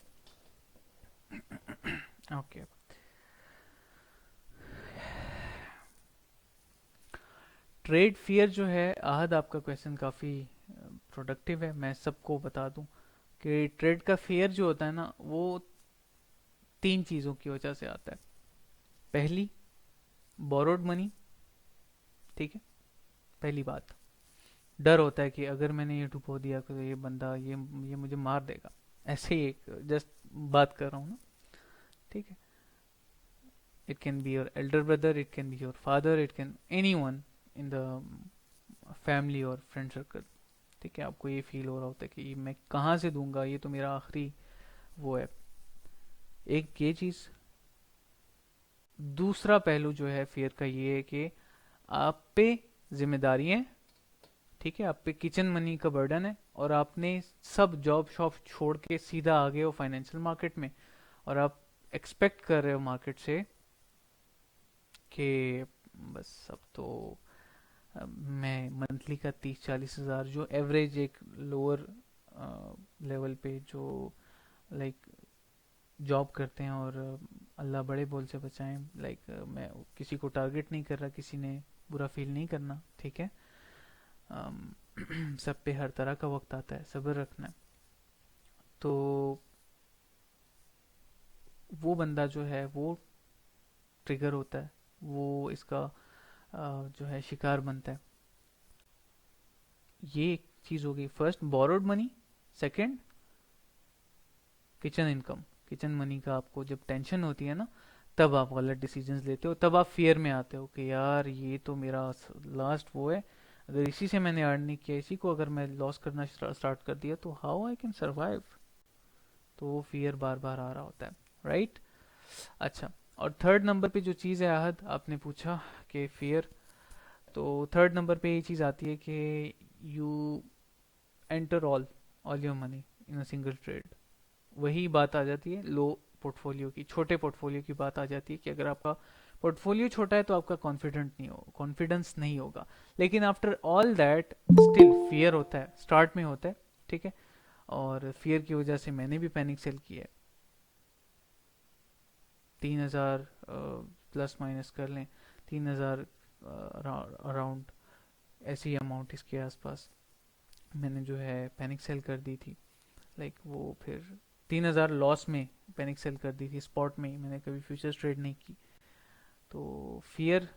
A: ओके. ट्रेड फियर जो है, आहद आपका क्वेश्चन काफ़ी प्रोडक्टिव है. मैं सबको बता दूं कि ट्रेड का फियर जो होता है ना, वो तीन चीज़ों की वजह से आता है. पहली, बोरोड मनी. ठीक है, पहली बात, डर होता है कि अगर मैंने ये डुबो दिया तो ये बंदा ये मुझे मार देगा. ऐसे ही एक जस्ट बात कर रहा हूँ ना. ठीक है, it can be your Elder brother, it can be your father, it can any one in the family और फ्रेंड सर्कल. ठीक है, आपको ये फील हो रहा होता है कि मैं कहाँ से दूंगा, ये तो मेरा आखिरी वो है. एक ये चीज़. दूसरा पहलू जो है फियर का, ये है कि आप पे जिम्मेदारी है. ठीक है, आप पे किचन मनी का बर्डन है, और आपने सब जॉब शॉप छोड़ के सीधा आ गए हो फाइनेंशियल मार्केट में, और आप एक्सपेक्ट कर रहे हो मार्केट से कि बस अब तो मैं मंथली का 30-40 हज़ार जो एवरेज एक लोअर लेवल पे जो लाइक जॉब करते हैं, और अल्लाह बड़े बोल से बचाएं, लाइक मैं किसी को टारगेट नहीं कर रहा, किसी ने बुरा फील नहीं करना. ठीक है, सब पे हर तरह का वक्त आता है, सब्र रखना है. तो वो बंदा जो है वो ट्रिगर होता है, वो इसका जो है शिकार बनता है. ये एक चीज़ हो गई. First, borrowed money. Second, kitchen income. Kitchen money का आपको जब टेंशन होती है ना, तब आप गलत डिसीजंस लेते हो, तब आप फियर में आते हो कि यार ये तो मेरा लास्ट वो है, अगर इसी से मैंने अर्न नहीं किया, इसी को अगर मैं लॉस करना स्टार्ट कर दिया तो हाउ आई कैन सर्वाइव. तो वो फियर बार बार आ रहा होता है. राइट. अच्छा, और थर्ड नंबर पे जो चीज़ है आहद, आपने पूछा कि फियर, तो थर्ड नंबर पे ये चीज़ आती है कि you enter all your money in a single trade. वही बात आ जाती है लो पोर्टफोलियो की, छोटे पोर्टफोलियो की बात आ जाती है कि अगर आपका पोर्टफोलियो छोटा है तो आपका कॉन्फिडेंस नहीं होगा. लेकिन after all that still fear होता है, स्टार्ट में होता है. ठीक है, और फियर की वजह से मैंने भी पैनिक सेल किया है. 3,000 प्लस माइनस कर लें, 3,000 अराउंड, ऐसी अमाउंट इसके आसपास मैंने जो है पैनिक सेल कर दी थी. वो फिर 3,000 लॉस में पैनिक सेल कर दी थी स्पॉट में ही, मैंने कभी फ्यूचर्स ट्रेड नहीं की. तो फियर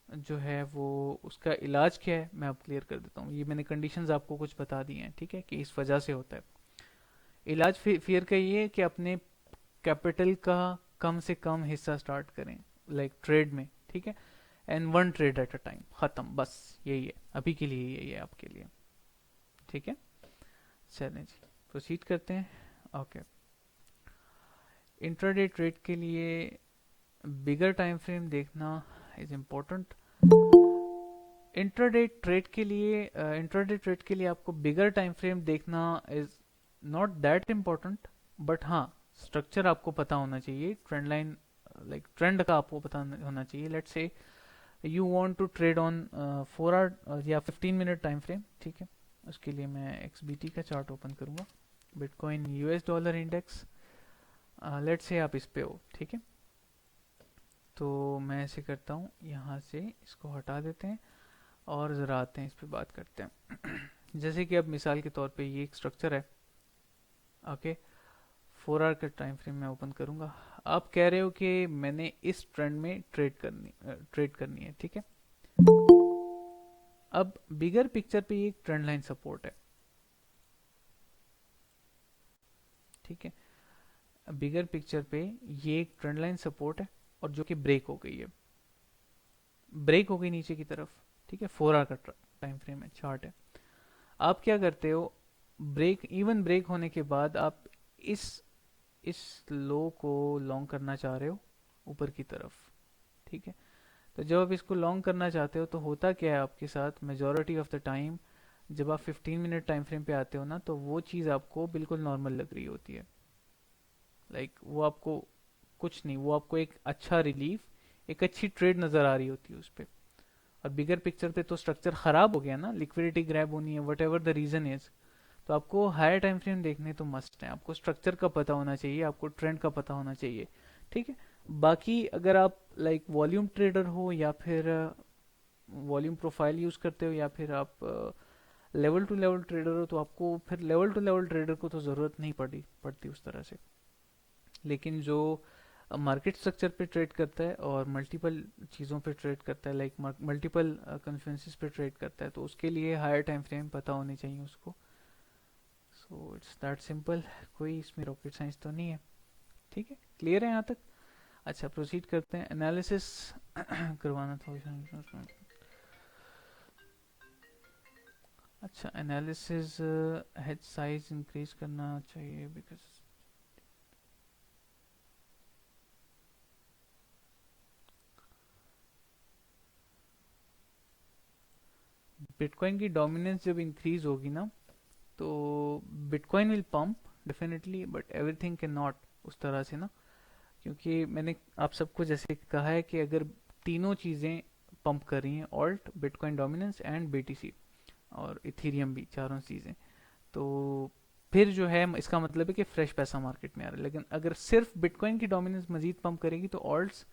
A: जो है वो, उसका इलाज क्या है मैं अब क्लियर कर देता हूँ. ये मैंने कंडीशंस आपको कुछ बता दी हैं, ठीक है, कि इस वजह से होता है. इलाज फियर का ये है कि अपने कैपिटल का कम से कम हिस्सा स्टार्ट करें ट्रेड में. ठीक है, and one trade at a time, खत्म, बस यही है अभी के लिए, यही है आपके लिए. ठीक है, चलें जी, प्रोसीड करते हैं। ओके, इंट्राडे ट्रेड के लिए बिगर टाइम फ्रेम देखना इज इम्पोर्टेंट। इंट्राडे ट्रेड के लिए आपको बिगर टाइम फ्रेम देखना is not that important, but हाँ स्ट्रक्चर आपको पता होना चाहिए, ट्रेंड लाइन लाइक ट्रेंड का आपको पता होना चाहिए। Let's say you want to trade on 4 hour या 15 मिनट टाइम फ्रेम, ठीक है। उसके लिए मैं XBT का चार्ट ओपन करूंगा, bitcoin US dollar index. Let's say आप इस पे हो, ठीक है। तो मैं ऐसे करता हूँ, यहाँ से इसको हटा देते हैं और ज़रा आते हैं इस पे बात करते हैं। जैसे कि अब मिसाल के तौर पे ये एक स्ट्रक्चर है, ओके। 4 आवर का टाइम फ्रेम मैं ओपन करूंगा। आप कह रहे हो कि मैंने इस ट्रेंड में ट्रेड करनी है, ठीक है। अब बिगर पिक्चर पे ये एक ट्रेंड लाइन सपोर्ट है, ठीक है। बिगर पिक्चर पे ये एक ट्रेंड लाइन सपोर्ट है और जो कि ब्रेक हो गई है, ब्रेक हो गई नीचे की तरफ, ठीक है। 4 आवर का टाइम फ्रेम है, चार्ट है। आप क्या करते हो, इवन ब्रेक होने के बाद आप इस इस लो को लॉन्ग करना चाह रहे हो ऊपर की तरफ, ठीक है। तो जब आप इसको लॉन्ग करना चाहते हो तो होता क्या है आपके साथ, मेजोरिटी ऑफ द टाइम जब आप 15 मिनट टाइम फ्रेम पे आते हो ना, तो वो चीज़ आपको बिल्कुल नॉर्मल लग रही होती है। वो आपको कुछ नहीं, वो आपको एक अच्छा रिलीफ, एक अच्छी ट्रेड नज़र आ रही होती है उस पर। और बिगर पिक्चर पे तो स्ट्रक्चर खराब हो गया ना, लिक्विडिटी ग्रैब होनी है, whatever the reason is. तो आपको हायर टाइम फ्रेम देखने तो मस्ट है, आपको स्ट्रक्चर का पता होना चाहिए, आपको ट्रेंड का पता होना चाहिए, ठीक है। बाकी अगर आप वॉल्यूम ट्रेडर हो या फिर वॉल्यूम प्रोफाइल यूज करते हो या फिर आप लेवल टू लेवल ट्रेडर हो, तो आपको फिर लेवल टू लेवल ट्रेडर को तो ज़रूरत नहीं पड़ती उस तरह से। लेकिन जो मार्केट स्ट्रक्चर पे ट्रेड करता है और मल्टीपल चीज़ों पे ट्रेड करता है, मल्टीपल कन्फ्लुएंसेस पे ट्रेड करता है, तो उसके लिए हायर टाइम फ्रेम पता होनी चाहिए उसको। सो इट्स दैट सिंपल, कोई इसमें रॉकेट साइंस तो नहीं है, ठीक है। क्लियर है यहाँ तक? अच्छा, प्रोसीड करते हैं। एनालिसिस करवाना था। अच्छा, एनालिसिस हेड साइज इंक्रीज करना चाहिए बिकॉज बिटकॉइन की डोमिनेंस जब इंक्रीज होगी ना, तो bitcoin will pump definitely, but everything can not उस तरह से ना। क्योंकि मैंने आप सबको जैसे कहा है कि अगर तीनों चीज़ें पंप कर रही हैं, alt, bitcoin dominance and BTC और इथेरियम भी, चारों चीज़ें, तो फिर जो है इसका मतलब है कि फ्रेश पैसा मार्केट में आ रहा है। लेकिन अगर सिर्फ बिटकॉइन की डोमिनेंस मजीद पंप करेगी तो ऑल्ट्स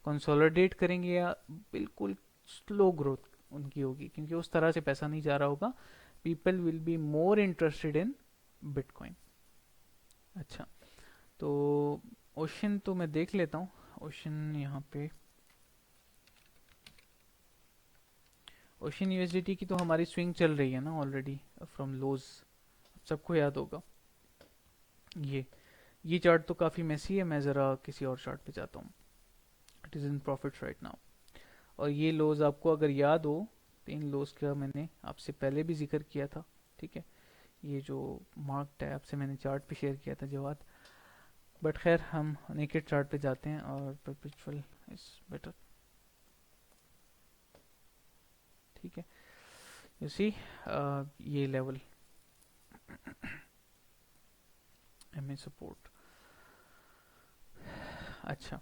A: कंसोलिडेट करेंगे या बिल्कुल स्लो ग्रोथ उनकी होगी, क्योंकि उस तरह से पैसा नहीं जा रहा होगा। People will be more interested in bitcoin. अच्छा, तो ओशन तो मैं देख लेता हूँ। ओशन यहाँ पे, ओशन USDT की तो हमारी स्विंग चल रही है ना ऑलरेडी फ्रॉम लोज, सबको याद होगा। ये ये चार्ट तो काफ़ी मेसी है, मैं ज़रा किसी और चार्ट पे जाता हूँ। It is in profit right now. और ये लोज आपको अगर याद हो, तो इन लोज का मैंने आपसे पहले भी जिक्र किया था, ठीक है। ये जो मार्क टैब से मैंने चार्ट पे शेयर किया था जवाद। बट खैर, हम नेकेड चार्ट पे जाते हैं और परपेचुअल इज बेटर, ठीक है। यू सी ये लेवल MA सपोर्ट। अच्छा,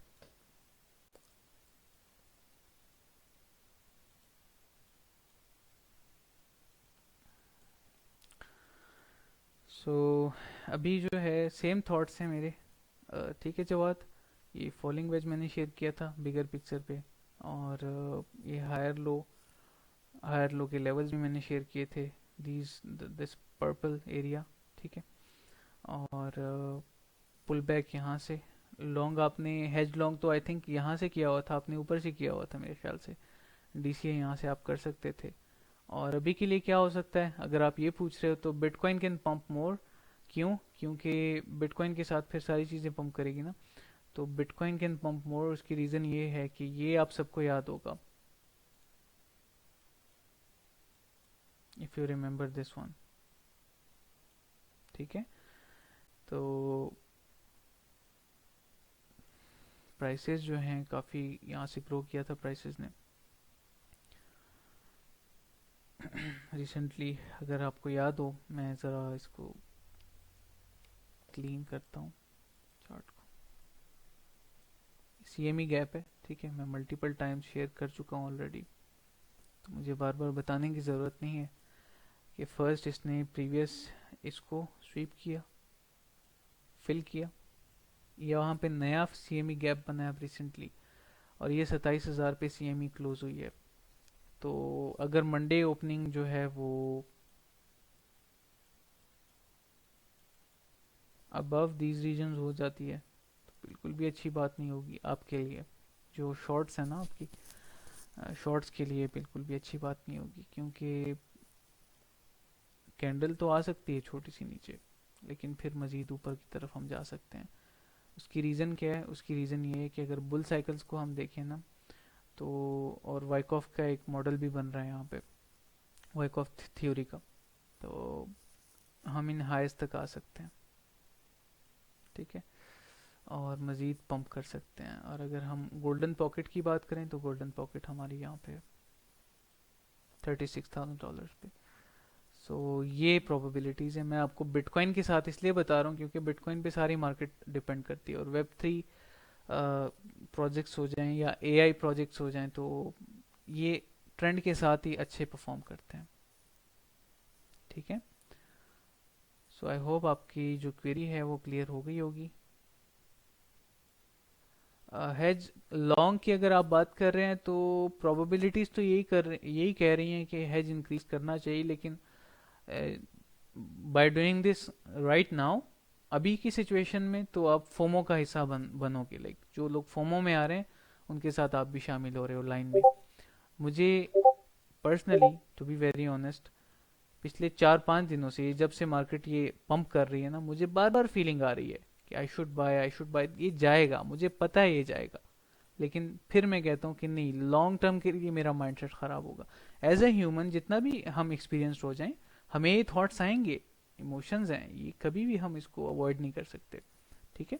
A: सो अभी जो है सेम थॉट्स हैं मेरे, ठीक है जवाद। ये फॉलिंग वेज मैंने शेयर किया था बिगर पिक्चर पे, और ये हायर लो के लेवल्स भी मैंने शेयर किए थे, दिस पर्पल एरिया, ठीक है। और पुल बैक यहाँ से लॉन्ग, आपने हेज लॉन्ग तो आई थिंक यहाँ से किया हुआ था, आपने ऊपर से किया हुआ था मेरे ख्याल से। DCA यहाँ से आप कर सकते थे। और अभी के लिए क्या हो सकता है, अगर आप ये पूछ रहे हो, तो बिटकॉइन कैन पंप मोर। क्यों? क्योंकि बिटकॉइन के साथ फिर सारी चीज़ें पंप करेगी ना, तो बिटकॉइन कैन पंप मोर। उसकी रीज़न ये है कि ये आप सबको याद होगा, if you remember this one, ठीक है। तो प्राइसेस जो हैं काफ़ी यहाँ से ग्रो किया था प्राइसेस ने रिसेंटली। अगर आपको याद हो, मैं ज़रा इसको क्लीन करता हूँ चार्ट को। CME गैप है, ठीक है, मैं मल्टीपल टाइम शेयर कर चुका हूँ ऑलरेडी, तो मुझे बार बार बताने की ज़रूरत नहीं है कि फर्स्ट इसने प्रीवियस इसको स्वीप किया, फिल किया, ये वहाँ पे नया CME गैप बनाया रिसेंटली, और ये 27,000 पे CME क्लोज हुई है। तो अगर मंडे ओपनिंग जो है वो अबव दीज रीजन्स हो जाती है तो बिल्कुल भी अच्छी बात नहीं होगी आपके लिए, जो शॉर्ट्स है ना आपकी, शॉर्ट्स के लिए बिल्कुल भी अच्छी बात नहीं होगी, क्योंकि कैंडल तो आ सकती है छोटी सी नीचे, लेकिन फिर मज़ीद ऊपर की तरफ हम जा सकते हैं। उसकी रीज़न क्या है? उसकी रीज़न ये है कि अगर बुल साइकिल्स को हम देखें ना, तो और वाइकॉफ का एक मॉडल भी बन रहा है यहाँ पे, वाइकॉफ थ्योरी का, तो हम इन हाइज तक आ सकते हैं, ठीक है, और मज़ीद पंप कर सकते हैं। और अगर हम गोल्डन पॉकेट की बात करें तो गोल्डन पॉकेट हमारी यहाँ पे $36,000 पे। सो ये प्रोबेबिलिटीज़ है। मैं आपको बिटकॉइन के साथ इसलिए बता रहा हूँ क्योंकि बिटकॉइन पे सारी मार्केट डिपेंड करती है, और वेब 3 प्रोजेक्ट्स हो जाएं या AI प्रोजेक्ट्स हो जाएं तो ये ट्रेंड के साथ ही अच्छे परफॉर्म करते हैं, ठीक है। सो आई होप आपकी जो क्वेरी है वो क्लियर हो गई होगी। हेज लॉन्ग की अगर आप बात कर रहे हैं तो प्रोबेबिलिटीज तो यही कह रही हैं कि हेज इंक्रीज करना चाहिए, लेकिन by doing this right now, अभी की सिचुएशन में तो आप फोमो का हिस्सा बनोगे, लाइक जो लोग फोमो में आ रहे हैं उनके साथ आप भी शामिल हो रहे हो लाइन में। मुझे personally, to be very honest, पिछले 4-5 दिनों से जब से मार्केट ये पंप कर रही है ना, मुझे बार बार फीलिंग आ रही है कि आई शुड बाय, ये जाएगा, मुझे पता है ये जाएगा, लेकिन फिर मैं कहता हूँ कि नहीं, लॉन्ग टर्म के लिए मेरा माइंडसेट खराब होगा। एज ए ह्यूमन जितना भी हम एक्सपीरियंस्ड हो जाएं, हमें ये थॉट्स आएंगे, इमोशंस हैं, ये कभी भी हम इसको अवॉइड नहीं कर सकते, ठीक है।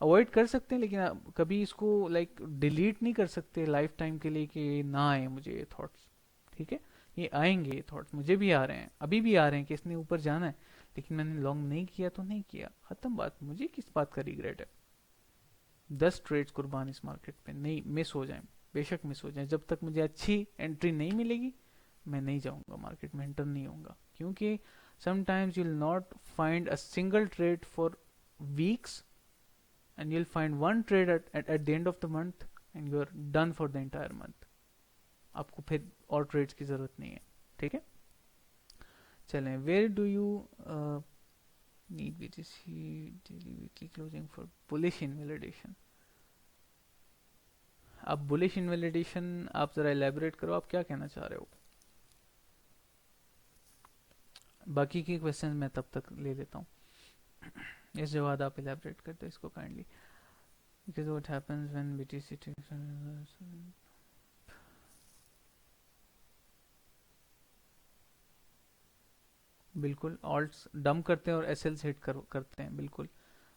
A: अवॉइड कर सकते हैं लेकिन कभी इसको लाइक डिलीट नहीं कर सकते लाइफ टाइम के लिए कि ना आए मुझे ये थॉट्स, ठीक है। ये आएंगे, ये थॉट्स मुझे भी आ रहे हैं, अभी भी आ रहे हैं कि इसने ऊपर जाना है, लेकिन मैंने लॉन्ग नहीं किया तो नहीं किया, खत्म बात, मुझे किस बात का रिग्रेट है। 10 ट्रेड्स कुर्बान इस मार्केट पे, नहीं मिस हो जाए, बेशक मिस हो जाए, जब तक मुझे अच्छी एंट्री नहीं मिलेगी मैं नहीं जाऊंगा मार्केट में, एंटर नहीं होऊंगा, क्योंकि sometimes you will not find a single trade for weeks, and you'll find one trade at the end of the month and you're done for the entire month। आपको फिर और ट्रेड्स की जरूरत नहीं है, ठीक है। चलें, where do you need BTC daily weekly closing for bullish invalidation? आप बुलिश इनवैलिडेशन आप जरा एलैबोरेट करो, आप क्या कहना चाह रहे हो? बाकी के क्वेश्चन मैं तब तक ले लेता हूँ, इसके बाद आप एलैबोरेट कर दो इसको kindly. Because what happens when BTC takes बिल्कुल ऑल्ट्स डंप करते हैं और एसएल्स हिट करते हैं, बिल्कुल।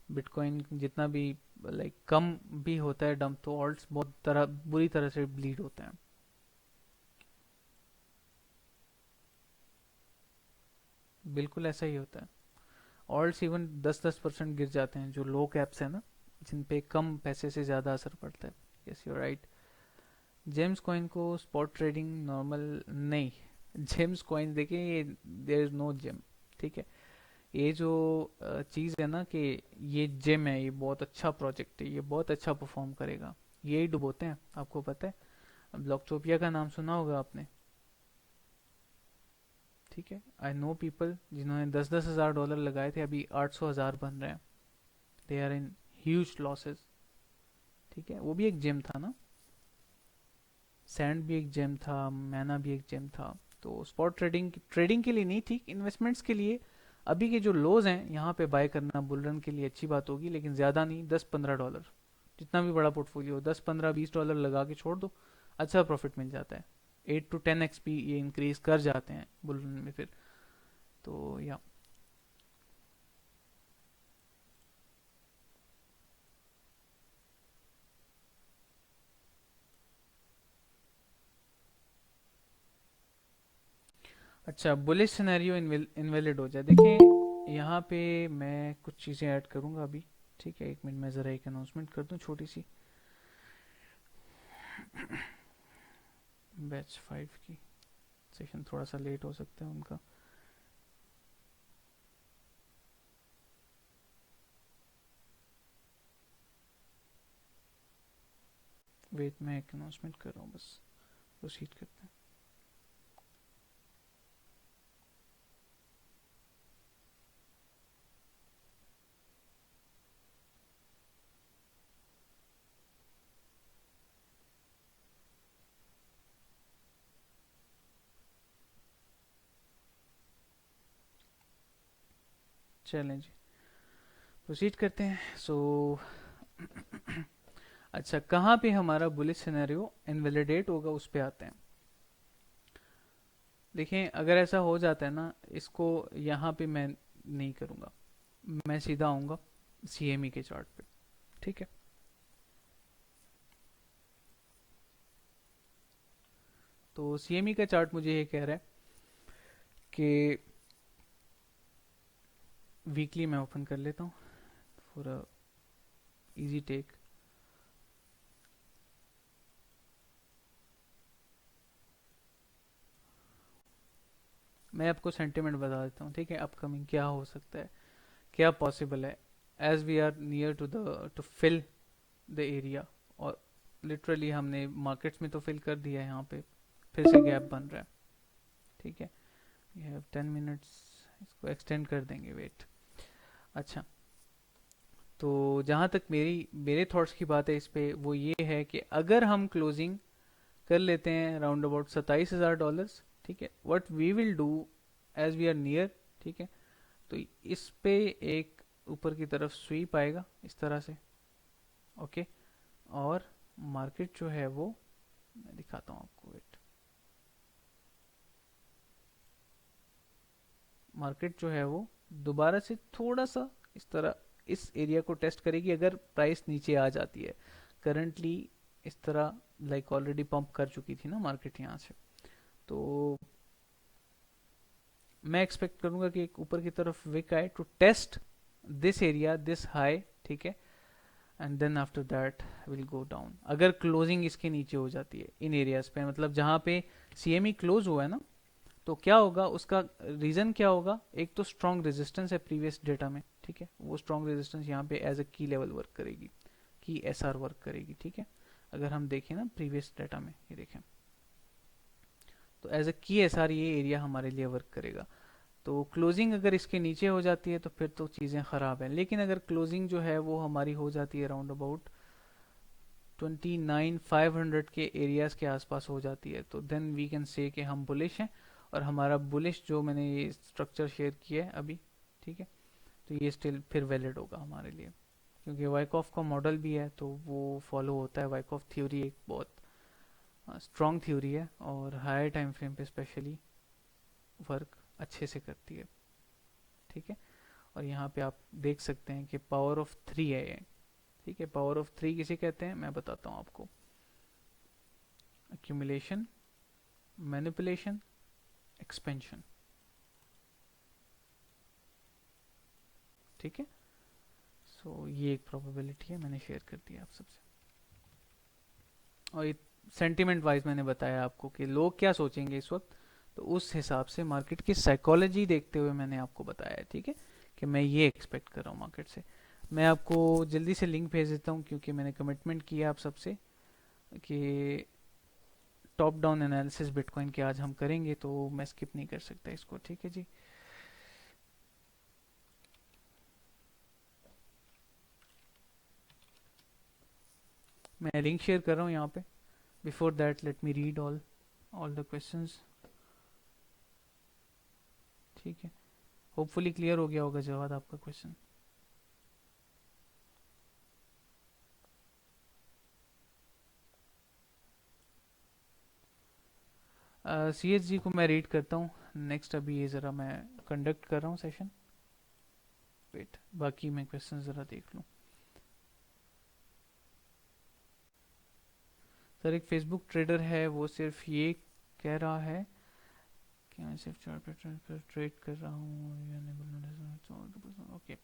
A: बिटकॉइन जितना भी लाइक कम भी होता है डंप, तो ऑल्ट्स बहुत बुरी तरह से ब्लीड होते हैं, बिल्कुल ऐसा ही होता है। ऑल्ट्स इवन 10-10% गिर जाते हैं, जो लो कैप्स है ना, जिन पे कम पैसे से ज़्यादा असर पड़ता है। Yes you right. James coin को स्पॉट ट्रेडिंग नॉर्मल नहीं, जेम्स कॉइन देखिए, ये देयर इज नो जेम, ठीक है। ये जो चीज़ है ना कि ये जेम है, ये बहुत अच्छा प्रोजेक्ट है, ये बहुत अच्छा परफॉर्म करेगा, यही डुबोते हैं, आपको पता है। ब्लॉकटोपिया का नाम सुना होगा आपने, ठीक है। आई नो पीपल जिन्होंने 10-10 हज़ार डॉलर लगाए थे, अभी 800 हज़ार बन रहे हैं, they are in huge losses, ठीक है। वो भी एक जेम था ना, सैंड भी एक जेम था, मैना भी एक जेम था। तो स्पॉट ट्रेडिंग के लिए नहीं, ठीक, इन्वेस्टमेंट्स के लिए अभी के जो लोज हैं यहाँ पे बाय करना बुलरन के लिए अच्छी बात होगी, लेकिन ज़्यादा नहीं, 10-15 डॉलर, जितना भी बड़ा पोर्टफोलियो 10-15-20 डॉलर लगा के छोड़ दो, अच्छा प्रॉफिट मिल जाता है। 8 to 10x भी ये इंक्रीज कर जाते हैं बुलरन में फिर, तो या अच्छा, बुलिश सिनेरियो इनवैलिड हो जाए, देखें यहाँ पे मैं कुछ चीज़ें ऐड करूँगा अभी। ठीक है, 1 मिनट में ज़रा एक अनाउंसमेंट कर दूँ छोटी सी। बैच 5 की सेशन थोड़ा सा लेट हो सकता है उनका। वेट, मैं एक अनाउंसमेंट कर रहा हूँ बस, प्रोसीड करते हैं। चलें जी, प्रोसीड करते हैं। सो अच्छा, कहाँ पे हमारा बुलिश सिनेरियो इनवैलिडेट होगा उस पे आते हैं। देखें, अगर ऐसा हो जाता है ना, इसको यहाँ पे मैं नहीं करूँगा, मैं सीधा आऊँगा CME के चार्ट पे। ठीक है, तो CME का चार्ट मुझे ये कह रहा है कि वीकली मैं ओपन कर लेता हूँ फॉर अ इजी टेक। मैं आपको सेंटिमेंट बता देता हूँ, ठीक है, अपकमिंग क्या हो सकता है, क्या पॉसिबल है। As we are near to fill the area, और लिटरली हमने मार्केट्स में तो फिल कर दिया है, यहाँ पे फिर से गैप बन रहा है। ठीक है, वी हैव 10 मिनट्स, इसको एक्सटेंड कर देंगे, वेट। अच्छा, तो जहाँ तक मेरे थॉट्स की बात है इस पे, वो ये है कि अगर हम क्लोजिंग कर लेते हैं राउंड अबाउट $27,000, ठीक है, what we will do as we are near, ठीक है, तो इस पे एक ऊपर की तरफ स्वीप आएगा इस तरह से। ओके, और मार्केट जो है वो, मैं दिखाता हूँ आपको, वेट। मार्केट जो है वो दोबारा से थोड़ा सा इस तरह इस एरिया को टेस्ट करेगी अगर प्राइस नीचे आ जाती है। करंटली इस तरह लाइक ऑलरेडी पंप कर चुकी थी ना मार्केट यहाँ से, तो मैं एक्सपेक्ट करूंगा कि एक ऊपर की तरफ विक आए to test this area, this high, ठीक है, and then after that will go down. अगर क्लोजिंग इसके नीचे हो जाती है इन एरियाज पे, मतलब जहां पे CME क्लोज हुआ है ना, तो क्या होगा उसका रीजन क्या होगा। एक तो स्ट्रॉन्ग रेजिस्टेंस है प्रीवियस डेटा में, ठीक है, वो स्ट्रॉन्ग रेजिस्टेंस यहाँ पे एज अ की लेवल वर्क करेगी, की SR वर्क करेगी। ठीक है, अगर हम देखें ना प्रीवियस डेटा में, ये देखें, तो एज अ की SR ये एरिया हमारे लिए वर्क करेगा। तो क्लोजिंग अगर इसके नीचे हो जाती है तो फिर तो चीज़ें ख़राब हैं, लेकिन अगर क्लोजिंग जो है वो हमारी हो जाती है राउंड अबाउट 29,500 के एरियाज के आसपास हो जाती है, तो देन वी कैन से कि हम बुलिश हैं। और हमारा बुलिश जो मैंने ये स्ट्रक्चर शेयर किया है अभी, ठीक है, तो ये स्टिल फिर वैलिड होगा हमारे लिए, क्योंकि वाइकॉफ का मॉडल भी है तो वो फॉलो होता है। वाइकॉफ थ्योरी एक बहुत स्ट्रॉन्ग थ्योरी है और हायर टाइम फ्रेम पे स्पेशली वर्क अच्छे से करती है। ठीक है, और यहाँ पे आप देख सकते हैं कि पावर ऑफ 3 है ये। ठीक है, पावर ऑफ 3 किसे कहते हैं मैं बताता हूँ आपको। Accumulation, manipulation, expansion. ठीक है, सो ये एक प्रोबेबिलिटी है, मैंने शेयर कर दिया आप सबसे। और ये सेंटिमेंट वाइज मैंने बताया आपको कि लोग क्या सोचेंगे इस वक्त, तो उस हिसाब से मार्केट की साइकोलॉजी देखते हुए मैंने आपको बताया है। ठीक है, कि मैं ये एक्सपेक्ट कर रहा हूँ मार्केट से। मैं आपको जल्दी से लिंक भेज देता हूँ, क्योंकि मैंने कमिटमेंट किया आप सबसे कि टॉप डाउन एनालिसिस बिटकॉइन के आज हम करेंगे, तो मैं स्किप नहीं कर सकता इसको। ठीक है जी, मैं लिंक शेयर कर रहा हूँ यहाँ पे। Before that let me read all the questions. ठीक है, होपफुली क्लियर हो गया होगा जवाब आपका क्वेश्चन। CSG को मैं रीड करता हूँ नेक्स्ट। अभी ये ज़रा मैं कंडक्ट कर रहा हूँ सेशन, वेट, बाकी मैं क्वेश्चन ज़रा देख लूँ। सर, एक फेसबुक ट्रेडर है, वो सिर्फ ये कह रहा है कि मैं सिर्फ चार्ट पे ट्रेड कर रहा हूँ। ओके,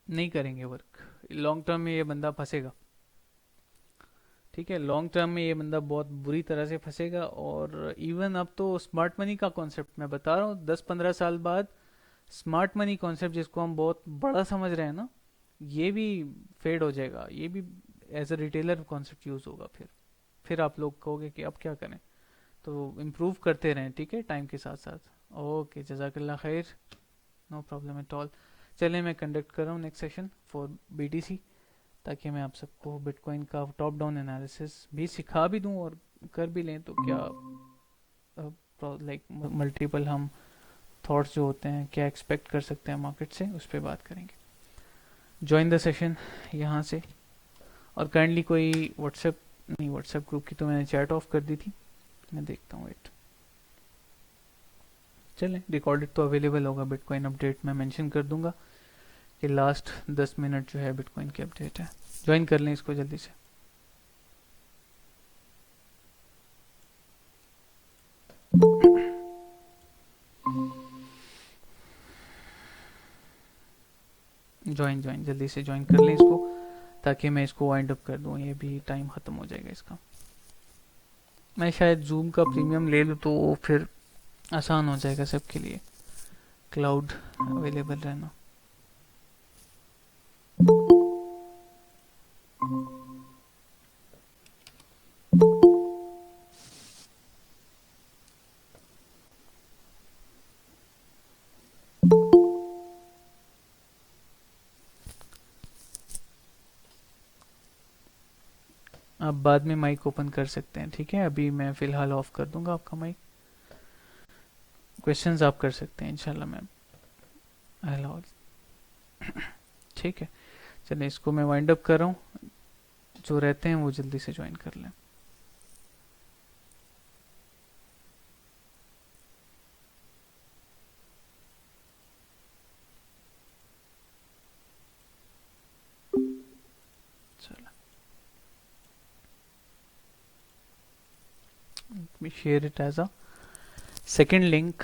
A: नहीं करेंगे वर्क। लॉन्ग टर्म में ये बंदा फंसेगा, ठीक है, लॉन्ग टर्म में ये बंदा बहुत बुरी तरह से फंसेगा। और इवन अब तो स्मार्ट मनी का कॉन्सेप्ट मैं बता रहा हूँ, 10-15 साल बाद स्मार्ट मनी कॉन्सेप्ट जिसको हम बहुत बड़ा समझ रहे हैं ना, ये भी फेड हो जाएगा, ये भी as a retailer concept use होगा। फिर आप लोग कहोगे कि अब क्या करें। तो इम्प्रूव करते रहें, ठीक है, टाइम के साथ साथ। ओके, जजाकल्ला खैर, नो प्रॉब्लम एट ऑल। चलिए मैं कंडक्ट कर रहा हूँ नेक्स्ट सेशन फॉर बीटीसी, ताकि मैं आप सबको बिटकॉइन का टॉप डाउन एनालिसिस भी सिखा भी दूं, और कर भी लें तो क्या लाइक मल्टीपल हम थॉट्स जो होते हैं क्या एक्सपेक्ट कर सकते हैं मार्केट से, उस पर बात करेंगे। ज्वाइन द सेशन यहाँ से। और काइंडली कोई व्हाट्सएप, नहीं व्हाट्सएप ग्रुप की तो मैंने चैट ऑफ कर दी थी, मैं देखता हूँ वेट। चलें, रिकॉर्डेड तो अवेलेबल होगा, बिटकॉइन अपडेट मैं मेंशन कर दूंगा कि लास्ट 10 मिनट जो है बिटकॉइन की अपडेट है। ज्वाइन कर लें इसको जल्दी से। ज्वाइन ज्वाइन जल्दी से ज्वाइन कर लें इसको, ताकि मैं इसको वाइंड अप कर दूं, ये भी टाइम ख़त्म हो जाएगा इसका। मैं शायद जूम का प्रीमियम ले लूँ तो फिर आसान हो जाएगा सबके लिए, क्लाउड अवेलेबल रहना। आप बाद में माइक ओपन कर सकते हैं, ठीक है, अभी मैं फ़िलहाल ऑफ कर दूंगा आपका माइक। क्वेश्चंस आप कर सकते हैं इंशाल्लाह मैम, अलाउ, ठीक है। चलिए इसको मैं वाइंड अप कर रहा हूँ, जो रहते हैं वो जल्दी से ज्वाइन कर लें। चलो, let me share it as a second link।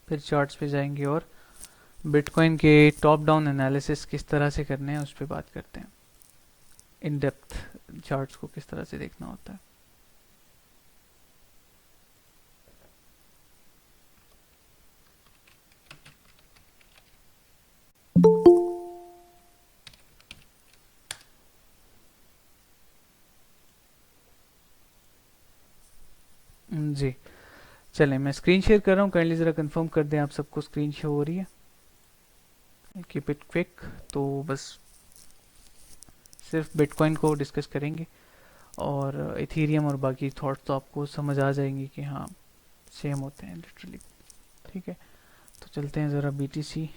A: फिर चार्ट्स पे जाएंगे और बिटकॉइन के टॉप डाउन एनालिसिस किस तरह से करने हैं उस पर बात करते हैं, इन डेप्थ चार्ट्स को किस तरह से देखना होता है। जी, चलें मैं स्क्रीन शेयर कर रहा हूँ, काइंडली ज़रा कंफर्म कर दें आप सबको स्क्रीन शेयर हो रही है। Keep it quick. तो बस सिर्फ बिटकॉइन को डिस्कस करेंगे, और इथीरियम और बाकी थॉट्स तो आपको समझ आ जाएंगे कि हाँ सेम होते हैं लिटरली, ठीक है। तो चलते हैं ज़रा बीटीसी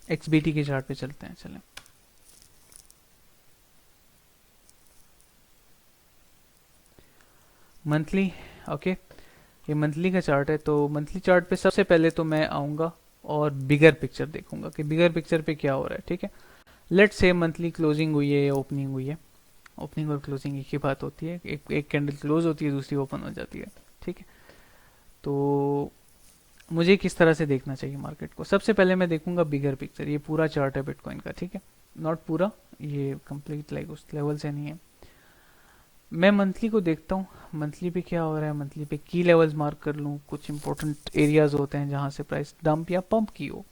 A: एक्सबीटी के चार्ट पे चलते हैं। चलें, मंथली, ओके, ये मंथली का चार्ट है। तो मंथली चार्ट पे सबसे पहले तो मैं आऊँगा और बिगर पिक्चर देखूंगा कि बिगर पिक्चर पे क्या हो रहा है, ठीक है। लेट से मंथली क्लोजिंग हुई है या ओपनिंग हुई है, ओपनिंग और क्लोजिंग एक ही बात होती है, एक कैंडल क्लोज होती है, दूसरी ओपन हो जाती है, ठीक है। तो मुझे किस तरह से देखना चाहिए मार्केट को, सबसे पहले मैं देखूंगा बिगर पिक्चर। ये पूरा चार्ट है बिटकॉइन का, ठीक है, नॉट पूरा, ये कंप्लीट लाइक उस लेवल से नहीं है। मैं मंथली को देखता हूँ, मंथली पे क्या हो रहा है, मंथली पे की लेवल्स मार्क कर लूँ, कुछ इंपॉर्टेंट एरियाज होते हैं जहाँ से प्राइस डंप या पंप की हो।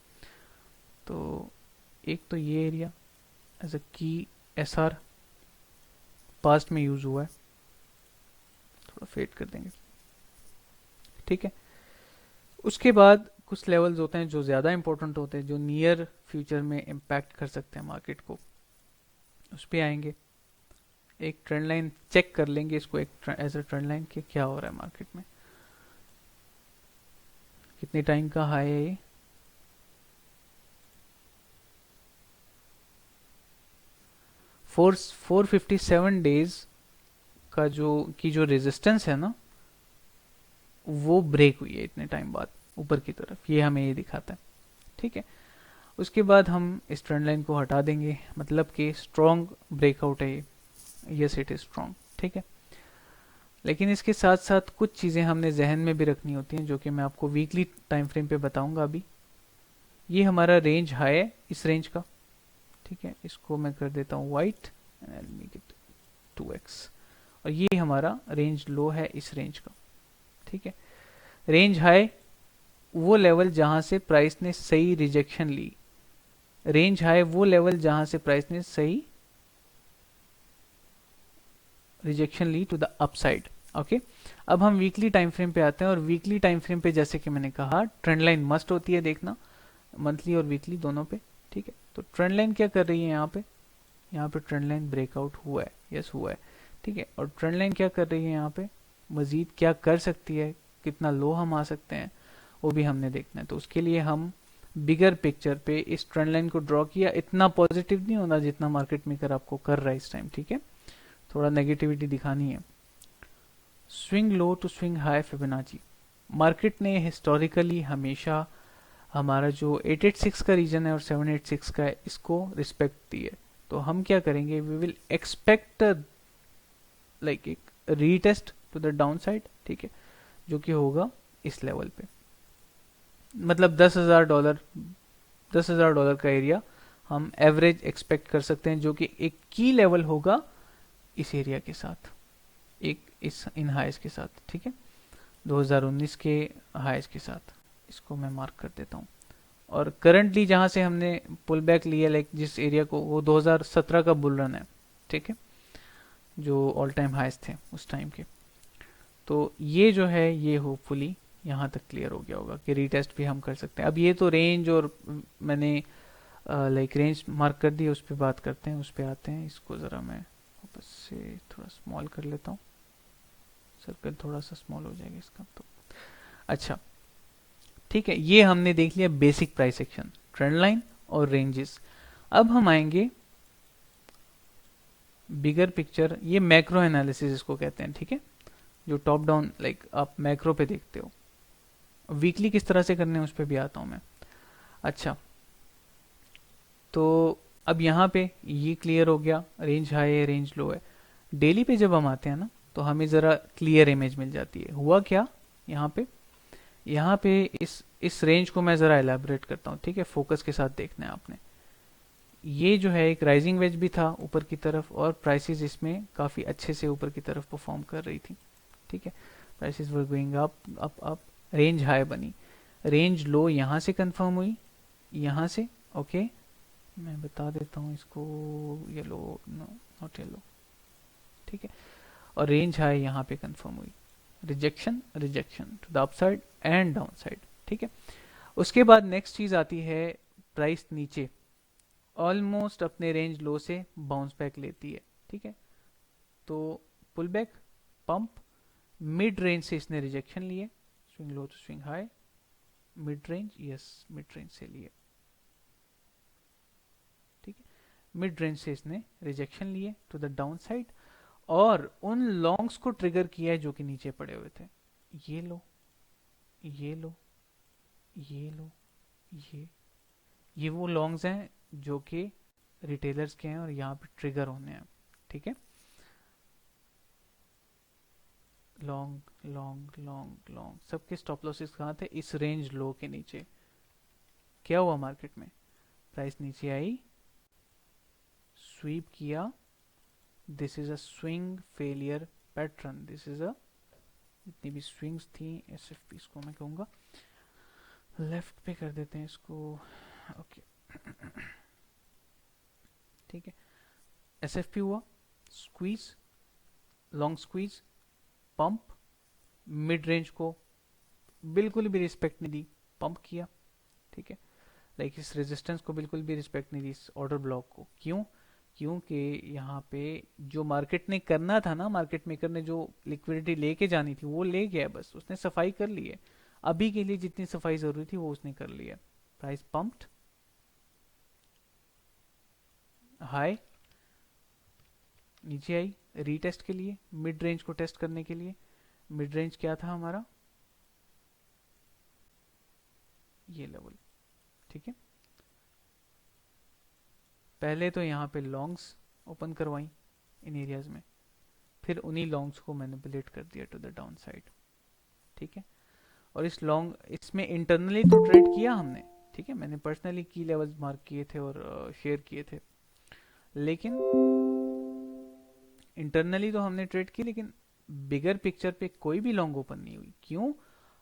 A: तो एक तो ये एरिया एज अ की एसआर पास्ट में यूज हुआ है, थोड़ा फेड कर देंगे, ठीक है। उसके बाद कुछ लेवल्स होते हैं जो ज़्यादा इंपॉर्टेंट होते हैं, जो नियर फ्यूचर में इम्पैक्ट कर सकते हैं मार्केट को, उस पर आएंगे। एक ट्रेंड लाइन चेक कर लेंगे इसको एक एज अ ट्रेंड लाइन कि क्या हो रहा है मार्केट में, कितने टाइम का हाई है ये, फोर 457 डेज का जो रेजिस्टेंस है ना, वो ब्रेक हुई है इतने टाइम बाद, ऊपर की तरफ, ये हमें ये दिखाता है। ठीक है, उसके बाद हम इस ट्रेंड लाइन को हटा देंगे, मतलब कि स्ट्रॉन्ग ब्रेकआउट है ये, यस इट इज स्ट्रॉन्ग। ठीक है, लेकिन इसके साथ साथ कुछ चीज़ें हमने जहन में भी रखनी होती हैं, जो कि मैं आपको वीकली टाइम फ्रेम पे बताऊंगा अभी। ये हमारा रेंज हाई है इस रेंज का। ठीक है, इसको मैं कर देता हूँ white and make it 2x। और ये हमारा रेंज लो है इस रेंज का। ठीक है, रेंज हाई वो लेवल जहां से प्राइस ने सही रिजेक्शन ली, रेंज हाई वो लेवल जहां से प्राइस ने सही रिजेक्शन ली टू द अपसाइड। ओके, अब हम वीकली टाइम फ्रेम पे आते हैं, और वीकली टाइम फ्रेम पे जैसे कि मैंने कहा ट्रेंड लाइन मस्ट होती है देखना, मंथली और वीकली दोनों पे। ठीक है, तो ट्रेंड लाइन क्या कर रही है यहाँ पे, यहाँ पे ट्रेंड लाइन ब्रेकआउट हुआ है, यस हुआ है। ठीक है, और ट्रेंड लाइन क्या कर रही है यहाँ पे, मजीद क्या कर सकती है, कितना लो हम आ सकते हैं, वो भी हमने देखना है। तो उसके लिए हम बिगर पिक्चर पे इस ट्रेंड लाइन को ड्रॉ किया। इतना पॉजिटिव नहीं होना जितना मार्केट मेकर आपको कर रहा है इस टाइम। ठीक है, थोड़ा नेगेटिविटी दिखानी है। Swing low to swing high Fibonacci, market ने हिस्टोरिकली हमेशा हमारा जो 886 का रीजन है और 786 का है, इसको रिस्पेक्ट दी है। तो हम क्या करेंगे, वी विल एक्सपेक्ट लाइक एक retest to the downside. ठीक है, जो कि होगा इस लेवल पे, मतलब $10,000, $10,000 का एरिया हम एवरेज एक्सपेक्ट कर सकते हैं, जो कि एक की लेवल होगा इस एरिया के साथ, एक इस इन हाइज के साथ। ठीक है, 2019 के हाइज के साथ, इसको मैं मार्क कर देता हूँ। और करंटली जहां से हमने पुल बैक लिया, लाइक जिस एरिया को, वो 2017 का बुल रन है। ठीक है, जो ऑल टाइम हाइज थे उस टाइम के। तो ये जो है ये होपफुली यहाँ तक क्लियर हो गया होगा कि रीटेस्ट भी हम कर सकते हैं। अब ये तो रेंज, और मैंने लाइक रेंज मार्क कर दी, उस पर बात करते हैं, उस पर आते हैं। इसको ज़रा मैं वापस से थोड़ा स्मॉल कर लेता हूँ, सर्कल थोड़ा सा स्मॉल हो जाएगा इसका तो। अच्छा, ठीक है, ये हमने देख लिया basic price action, trend line और रेंजेस। अब हम आएंगे बिगर पिक्चर, ये मैक्रो एनालिसिस इसको कहते हैं। ठीक है, जो टॉप डाउन लाइक आप मैक्रो पे देखते हो। वीकली किस तरह से करने हैं उस पर भी आता हूं मैं। अच्छा, तो अब यहाँ पे ये क्लियर हो गया, रेंज हाई है, रेंज लो है। डेली पे जब हम आते हैं ना, तो हमें ज़रा क्लियर इमेज मिल जाती है। हुआ क्या यहाँ पे इस रेंज को मैं ज़रा एलैबोरेट करता हूँ। ठीक है, फोकस के साथ देखना है आपने। ये जो है एक राइजिंग वेज भी था ऊपर की तरफ, और प्राइसेस इसमें काफ़ी अच्छे से ऊपर की तरफ परफॉर्म कर रही थी। ठीक है, prices were going up up up, range high बनी, रेंज लो यहाँ से कंफर्म हुई, यहाँ से। ओके, मैं बता देता हूँ इसको, येलो नॉट येलो। ठीक है, और रेंज हाई यहाँ पे कंफर्म हुई, rejection rejection to the upside and downside. ठीक है, उसके बाद नेक्स्ट चीज आती है, प्राइस नीचे ऑलमोस्ट अपने रेंज लो से बाउंस बैक लेती है। ठीक है, तो pull back, pump, mid range से इसने रिजेक्शन लिए, swing low to swing high, mid range, yes mid range से लिए। ठीक है, मिड रेंज से इसने रिजेक्शन लिए टू द डाउन साइड, और उन लॉन्ग्स को ट्रिगर किया है जो कि नीचे पड़े हुए थे। ये लो, ये लो, ये लो, ये वो लॉन्ग्स हैं जो कि रिटेलर्स के हैं और यहाँ पे ट्रिगर होने हैं। ठीक है, लॉन्ग लॉन्ग लॉन्ग लॉन्ग, सबके स्टॉप लॉसेस कहाँ थे, इस रेंज लो के नीचे। क्या हुआ मार्केट में, प्राइस नीचे आई, स्वीप किया, this is a swing failure pattern, this is a, जितनी भी स्विंग्स थी एस एफ पी, इसको मैं कहूँगा लेफ्ट पे कर देते हैं इसको। ओके, ठीक है, एस एफ पी हुआ, squeeze, long squeeze, pump, mid range को बिल्कुल भी रिस्पेक्ट नहीं दी, पंप किया। ठीक है, लाइक इस रेजिस्टेंस को बिल्कुल भी रिस्पेक्ट नहीं दी, इस ऑर्डर ब्लॉक को। क्यों, क्योंकि यहाँ पे जो मार्केट ने करना था ना, मार्केट मेकर ने जो लिक्विडिटी लेके जानी थी वो ले गया, बस उसने सफाई कर ली है। अभी के लिए जितनी सफाई जरूरी थी वो उसने कर ली है। प्राइस पंप्ड हाई, नीचे आई रीटेस्ट के लिए, मिड रेंज को टेस्ट करने के लिए। मिड रेंज क्या था हमारा, ये लेवल, ठीक है। पहले तो यहाँ पे लॉन्ग्स ओपन करवाई इन एरियाज में, फिर उन्हीं लॉन्ग्स को मैनिपुलेट कर दिया टू द डाउन साइड, ठीक है। और इस लॉन्ग इसमें इंटरनली तो ट्रेड किया हमने, ठीक है, मैंने पर्सनली की लेवल्स मार्क किए थे और शेयर किए थे, लेकिन इंटरनली तो हमने ट्रेड की, लेकिन बिगर पिक्चर पे कोई भी लॉन्ग ओपन नहीं हुई। क्यों?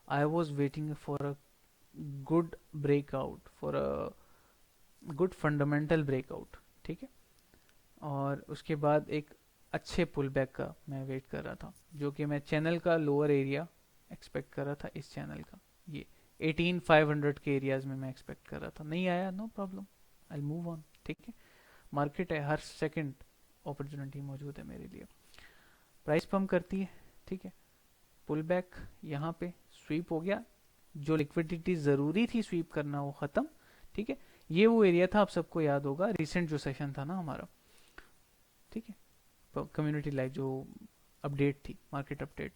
A: I was waiting for a good breakout, for a good fundamental breakout, ठीक है। और उसके बाद एक अच्छे पुल बैक का मैं वेट कर रहा था, जो कि मैं चैनल का लोअर एरिया एक्सपेक्ट कर रहा था, इस चैनल का ये 18500 के एरियाज में मैं एक्सपेक्ट कर रहा था। नहीं आया, no problem, I move on, ठीक है। मार्केट है, हर सेकंड अपॉर्चुनिटी मौजूद है मेरे लिए। प्राइस पम्प करती है, ठीक है, पुल बैक यहाँ पे स्वीप हो गया, जो लिक्विडिटी ज़रूरी थी स्वीप करना वो ख़त्म, ठीक है। ये वो एरिया था, आप सबको याद होगा, रिसेंट जो सेशन था ना हमारा, ठीक है, कम्युनिटी लाइव जो अपडेट थी, मार्केट अपडेट,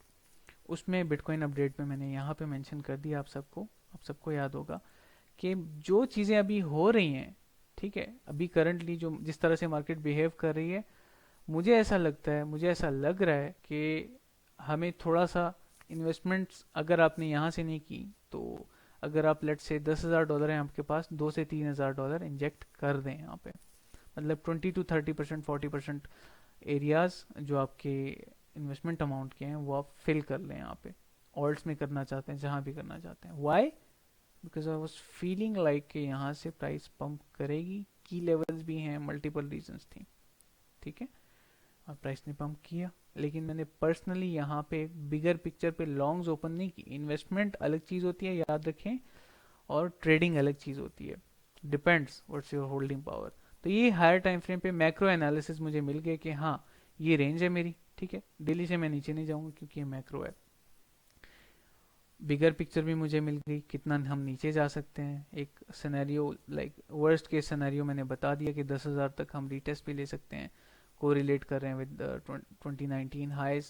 A: उसमें बिटकॉइन अपडेट में मैंने यहाँ पे मेंशन कर दिया आप सबको याद होगा कि जो चीज़ें अभी हो रही हैं, ठीक है, अभी करंटली जो जिस तरह से मार्केट बिहेव कर रही है, मुझे ऐसा लगता है, मुझे ऐसा लग रहा है कि हमें थोड़ा सा इन्वेस्टमेंट्स अगर आपने यहाँ से नहीं की, तो अगर आप लेट से $10,000 हैं आपके पास, $2 से $3,000 इंजेक्ट कर दें यहाँ पे, मतलब 20 to 30%, 40% एरियाज जो आपके इन्वेस्टमेंट अमाउंट के हैं वो आप फिल कर लें यहाँ पे, ऑल्ट्स में करना चाहते हैं, जहाँ भी करना चाहते हैं। Why? Because I was feeling like कि यहाँ से प्राइस पंप करेगी, की लेवल्स भी हैं, मल्टीपल रीजंस थी, ठीक है, और प्राइस ने पंप किया। लेकिन मैंने पर्सनली यहाँ पे बिगर पिक्चर पे लॉन्ग्स ओपन नहीं की। इन्वेस्टमेंट अलग चीज़ होती है, याद रखें, और ट्रेडिंग अलग चीज़ होती है, depends what's your holding power. तो ये हायर टाइम फ्रेम पे मैक्रो एनालिसिस मुझे मिल गया कि हाँ ये रेंज है मेरी, ठीक है, डेली से मैं नीचे नहीं जाऊंगा क्योंकि ये मैक्रो है। बिगर पिक्चर भी मुझे मिल गई, कितना हम नीचे जा सकते हैं। एक scenario like worst case scenario मैंने बता दिया कि 10,000 तक हम रीटेस्ट भी ले सकते हैं, को रिलेट कर रहे हैं विद 2019 हाइज।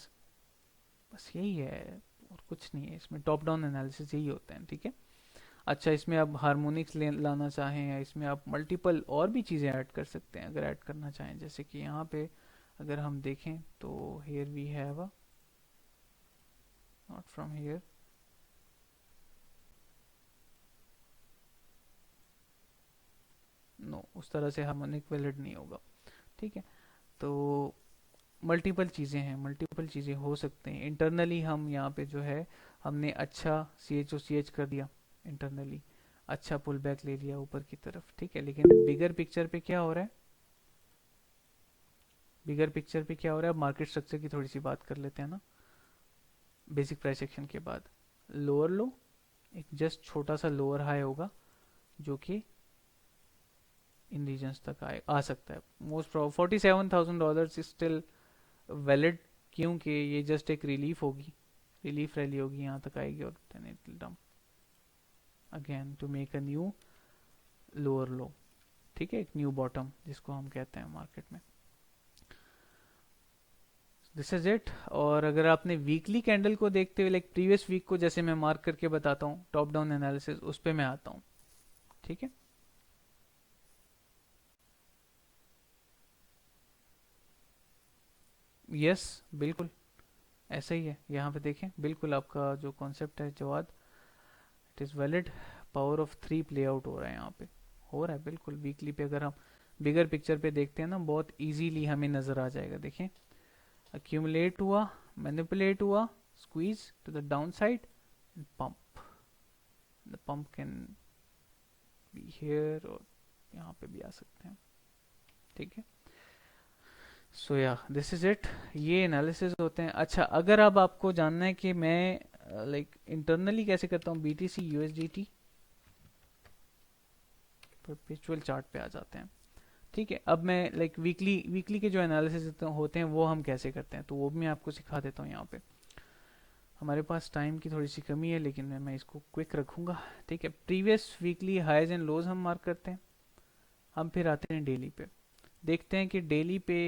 A: बस यही है और कुछ नहीं है इसमें, टॉप डाउन एनालिसिस यही होता है, ठीक है। अच्छा, इसमें आप हार्मोनिक्स लाना चाहें या इसमें आप मल्टीपल और भी चीज़ें ऐड कर सकते हैं अगर ऐड करना चाहें, जैसे कि यहाँ पे अगर हम देखें तो here we have a, not from here, no, उस तरह से हार्मोनिक वैलिड नहीं होगा, ठीक है। तो मल्टीपल चीज़ें हैं, मल्टीपल चीज़ें हो सकते हैं। इंटरनली हम यहाँ पे जो है हमने अच्छा CH कर दिया इंटरनली, अच्छा पुल बैक ले लिया ऊपर की तरफ, ठीक है। लेकिन बिगर पिक्चर पे क्या हो रहा है, बिगर पिक्चर पे क्या हो रहा है, अब मार्केट स्ट्रक्चर की थोड़ी सी बात कर लेते हैं ना। बेसिक प्राइस एक्शन के बाद लोअर लो, एक जस्ट छोटा सा लोअर हाई होगा जो कि इन रीजन्स तक आ सकता है। मोस्ट प्रॉब $47,000 स्टिल वैलिड, क्योंकि ये जस्ट एक रिलीफ होगी, रिलीफ रैली होगी, यहाँ तक आएगी और then it will dump again to make a new lower low, ठीक है, एक न्यू बॉटम जिसको हम कहते हैं मार्केट में। This is it. और अगर आपने वीकली कैंडल को देखते हुए लाइक प्रीवियस वीक को जैसे मैं मार्क करके बताता हूँ, टॉप डाउन एनालिसिस उस पर मैं आता हूँ, ठीक है। यस, बिल्कुल ऐसा ही है, यहाँ पे देखें, बिल्कुल आपका जो कॉन्सेप्ट है Jawad, it is valid. Power of 3 play out हो रहा है यहाँ पे, हो रहा है बिल्कुल। वीकली पे अगर हम बिगर पिक्चर पे देखते हैं ना, बहुत इजीली हमें नज़र आ जाएगा। देखें, accumulate हुआ, मैनिपुलेट हुआ, squeeze to the downside, pump, the pump can be here और यहाँ पे भी आ सकते हैं, ठीक है। सो या दिस इज इट, ये एनालिसिस होते हैं। अच्छा, अगर अब आपको जानना है कि मैं लाइक इंटरनली कैसे करता हूँ, BTC USDT परपेचुअल चार्ट पे आ जाते हैं, ठीक है। अब मैं लाइक वीकली वीकली के जो एनालिसिस होते हैं वो हम कैसे करते हैं, तो वो भी मैं आपको सिखा देता हूँ यहाँ पे। हमारे पास टाइम की थोड़ी सी कमी है, लेकिन मैं इसको क्विक रखूंगा, ठीक है। Previous weekly highs and lows हम मार्क करते हैं, हम फिर आते हैं डेली पे, देखते हैं कि डेली पे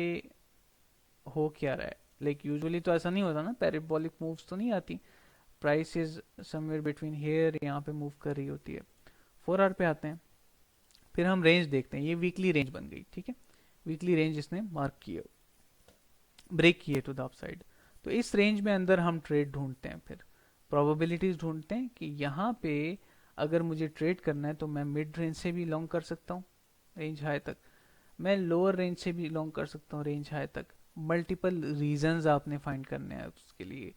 A: हो क्या रहा है। लाइक यूजुअली तो ऐसा नहीं होता ना, पैराबोलिक मूव्स तो नहीं आती, price is somewhere between here यहाँ पे मूव कर रही होती है। 4 आवर पे आते हैं, फिर हम रेंज देखते हैं, ये वीकली रेंज बन गई, ठीक है, वीकली रेंज इसने मार्क किए, ब्रेक किए टू द अपसाइड। तो इस रेंज में अंदर हम ट्रेड ढूंढते हैं, फिर प्रोबेबिलिटीज ढूंढते हैं कि यहाँ पे अगर मुझे ट्रेड करना है तो मैं मिड रेंज से भी लॉन्ग कर सकता हूँ रेंज हाई तक, मैं लोअर रेंज से भी लॉन्ग कर सकता हूँ रेंज हाई तक। मल्टीपल रीजंस आपने फाइंड करने हैं उसके लिए,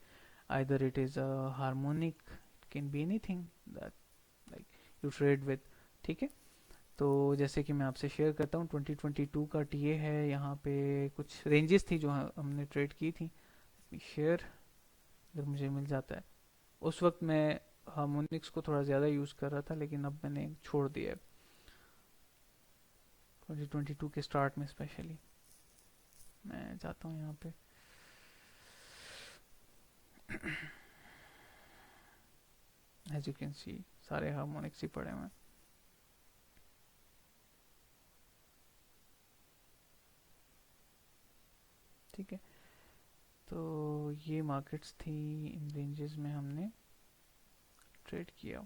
A: either it is a harmonic, it can be anything that like you trade with, ठीक है। तो जैसे कि मैं आपसे शेयर करता हूँ 2022 का टीए है, यहाँ पे कुछ रेंजेस थी जो हमने ट्रेड की थी, शेयर अगर मुझे मिल जाता है। उस वक्त मैं हार्मोनिक्स को थोड़ा ज़्यादा यूज़ कर रहा था, लेकिन अब मैंने छोड़ दिया है 2022 के स्टार्ट में स्पेशली। मैं जाता हूँ यहाँ पे एज यू कैन सी सारे हार्मोनिक्स ही पड़े हुए हैं, ठीक है। तो ये मार्केट्स थी, इन रेंजेस में हमने ट्रेड किया।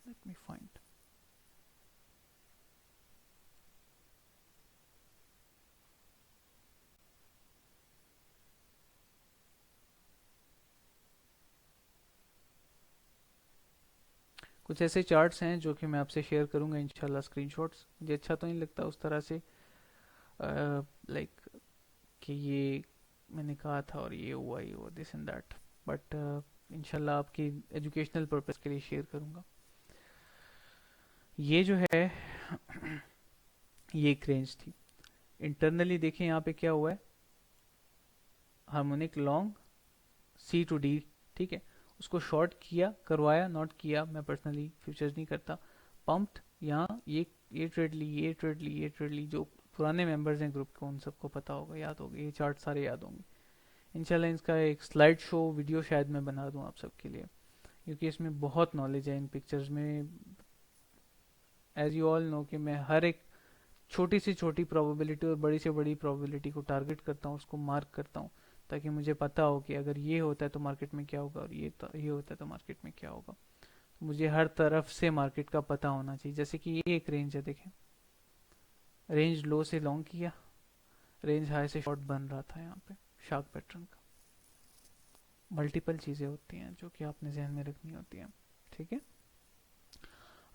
A: लेट मी फाइंड, कुछ ऐसे चार्ट्स हैं जो कि मैं आपसे शेयर करूंगा इंशाल्लाह, स्क्रीनशॉट्स। मुझे अच्छा तो नहीं लगता उस तरह से लाइक कि ये मैंने कहा था और ये हुआ, ये हुआ, दिस एंड दैट, बट इंशाल्लाह आपकी एजुकेशनल पर्पस के लिए शेयर करूंगा। ये जो है ये एक रेंज थी। इंटरनली देखें यहाँ पे क्या हुआ है, harmonic long C to D, ठीक है, उसको शॉर्ट किया, करवाया, नॉट किया, मैं पर्सनली फ्यूचर्स नहीं करता, पंप्ड, यहाँ ये ट्रेड ली, ये ट्रेड ली, ये ट्रेड ली। जो पुराने मेंबर्स हैं ग्रुप के उन सबको पता होगा, याद होगा, ये चार्ट सारे याद होंगे। इंशाल्लाह इसका एक स्लाइड शो वीडियो शायद मैं बना दूं आप सबके लिए, क्योंकि इसमें बहुत नॉलेज है इन पिक्चर्स में। एज यू ऑल नो कि मैं हर एक छोटी से छोटी प्रोबेबिलिटी और बड़ी से बड़ी प्रोबेबिलिटी को टारगेट करता हूँ, उसको मार्क करता हूँ, ताकि मुझे पता हो कि अगर ये होता है तो मार्केट में क्या होगा, और ये होता है तो मार्केट में क्या होगा। मुझे हर तरफ से मार्केट का पता होना चाहिए। जैसे कि ये एक रेंज है, देखें, रेंज लो से लॉन्ग किया, रेंज हाई से शॉर्ट बन रहा था यहाँ पे, शार्क पैटर्न का। मल्टीपल चीज़ें होती हैं जो कि आपने जहन में रखनी होती हैं, ठीक है।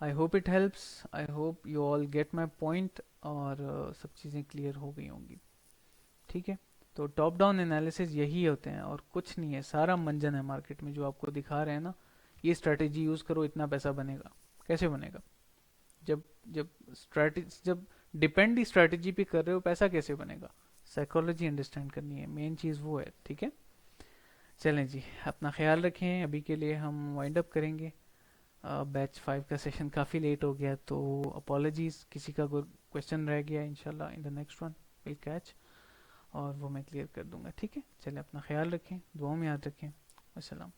A: I hope it helps, I hope you all get my point, और सब चीज़ें क्लियर हो गई होंगी, ठीक है। तो टॉप डाउन एनालिसिस यही होते हैं और कुछ नहीं है, सारा मंजन है मार्केट में जो आपको दिखा रहे हैं ना, ये स्ट्रैटेजी यूज़ करो इतना पैसा बनेगा। कैसे बनेगा? जब जब स्ट्रैटेजी, जब डिपेंड ही स्ट्रैटेजी पे कर रहे हो, पैसा कैसे बनेगा? साइकोलॉजी अंडरस्टैंड करनी है, मेन चीज़ वो है, ठीक है। चलें जी, अपना ख्याल रखें, अभी के लिए हम वाइंड अप करेंगे। बैच 5 का सेशन काफ़ी लेट हो गया, तो अपॉलॉजीज़, किसी का कोई क्वेश्चन रह गया इंशाल्लाह in the next one will catch, और वो मैं क्लियर कर दूंगा, ठीक है। चलें, अपना ख्याल रखें, दुआ में याद रखें। अस्सलाम।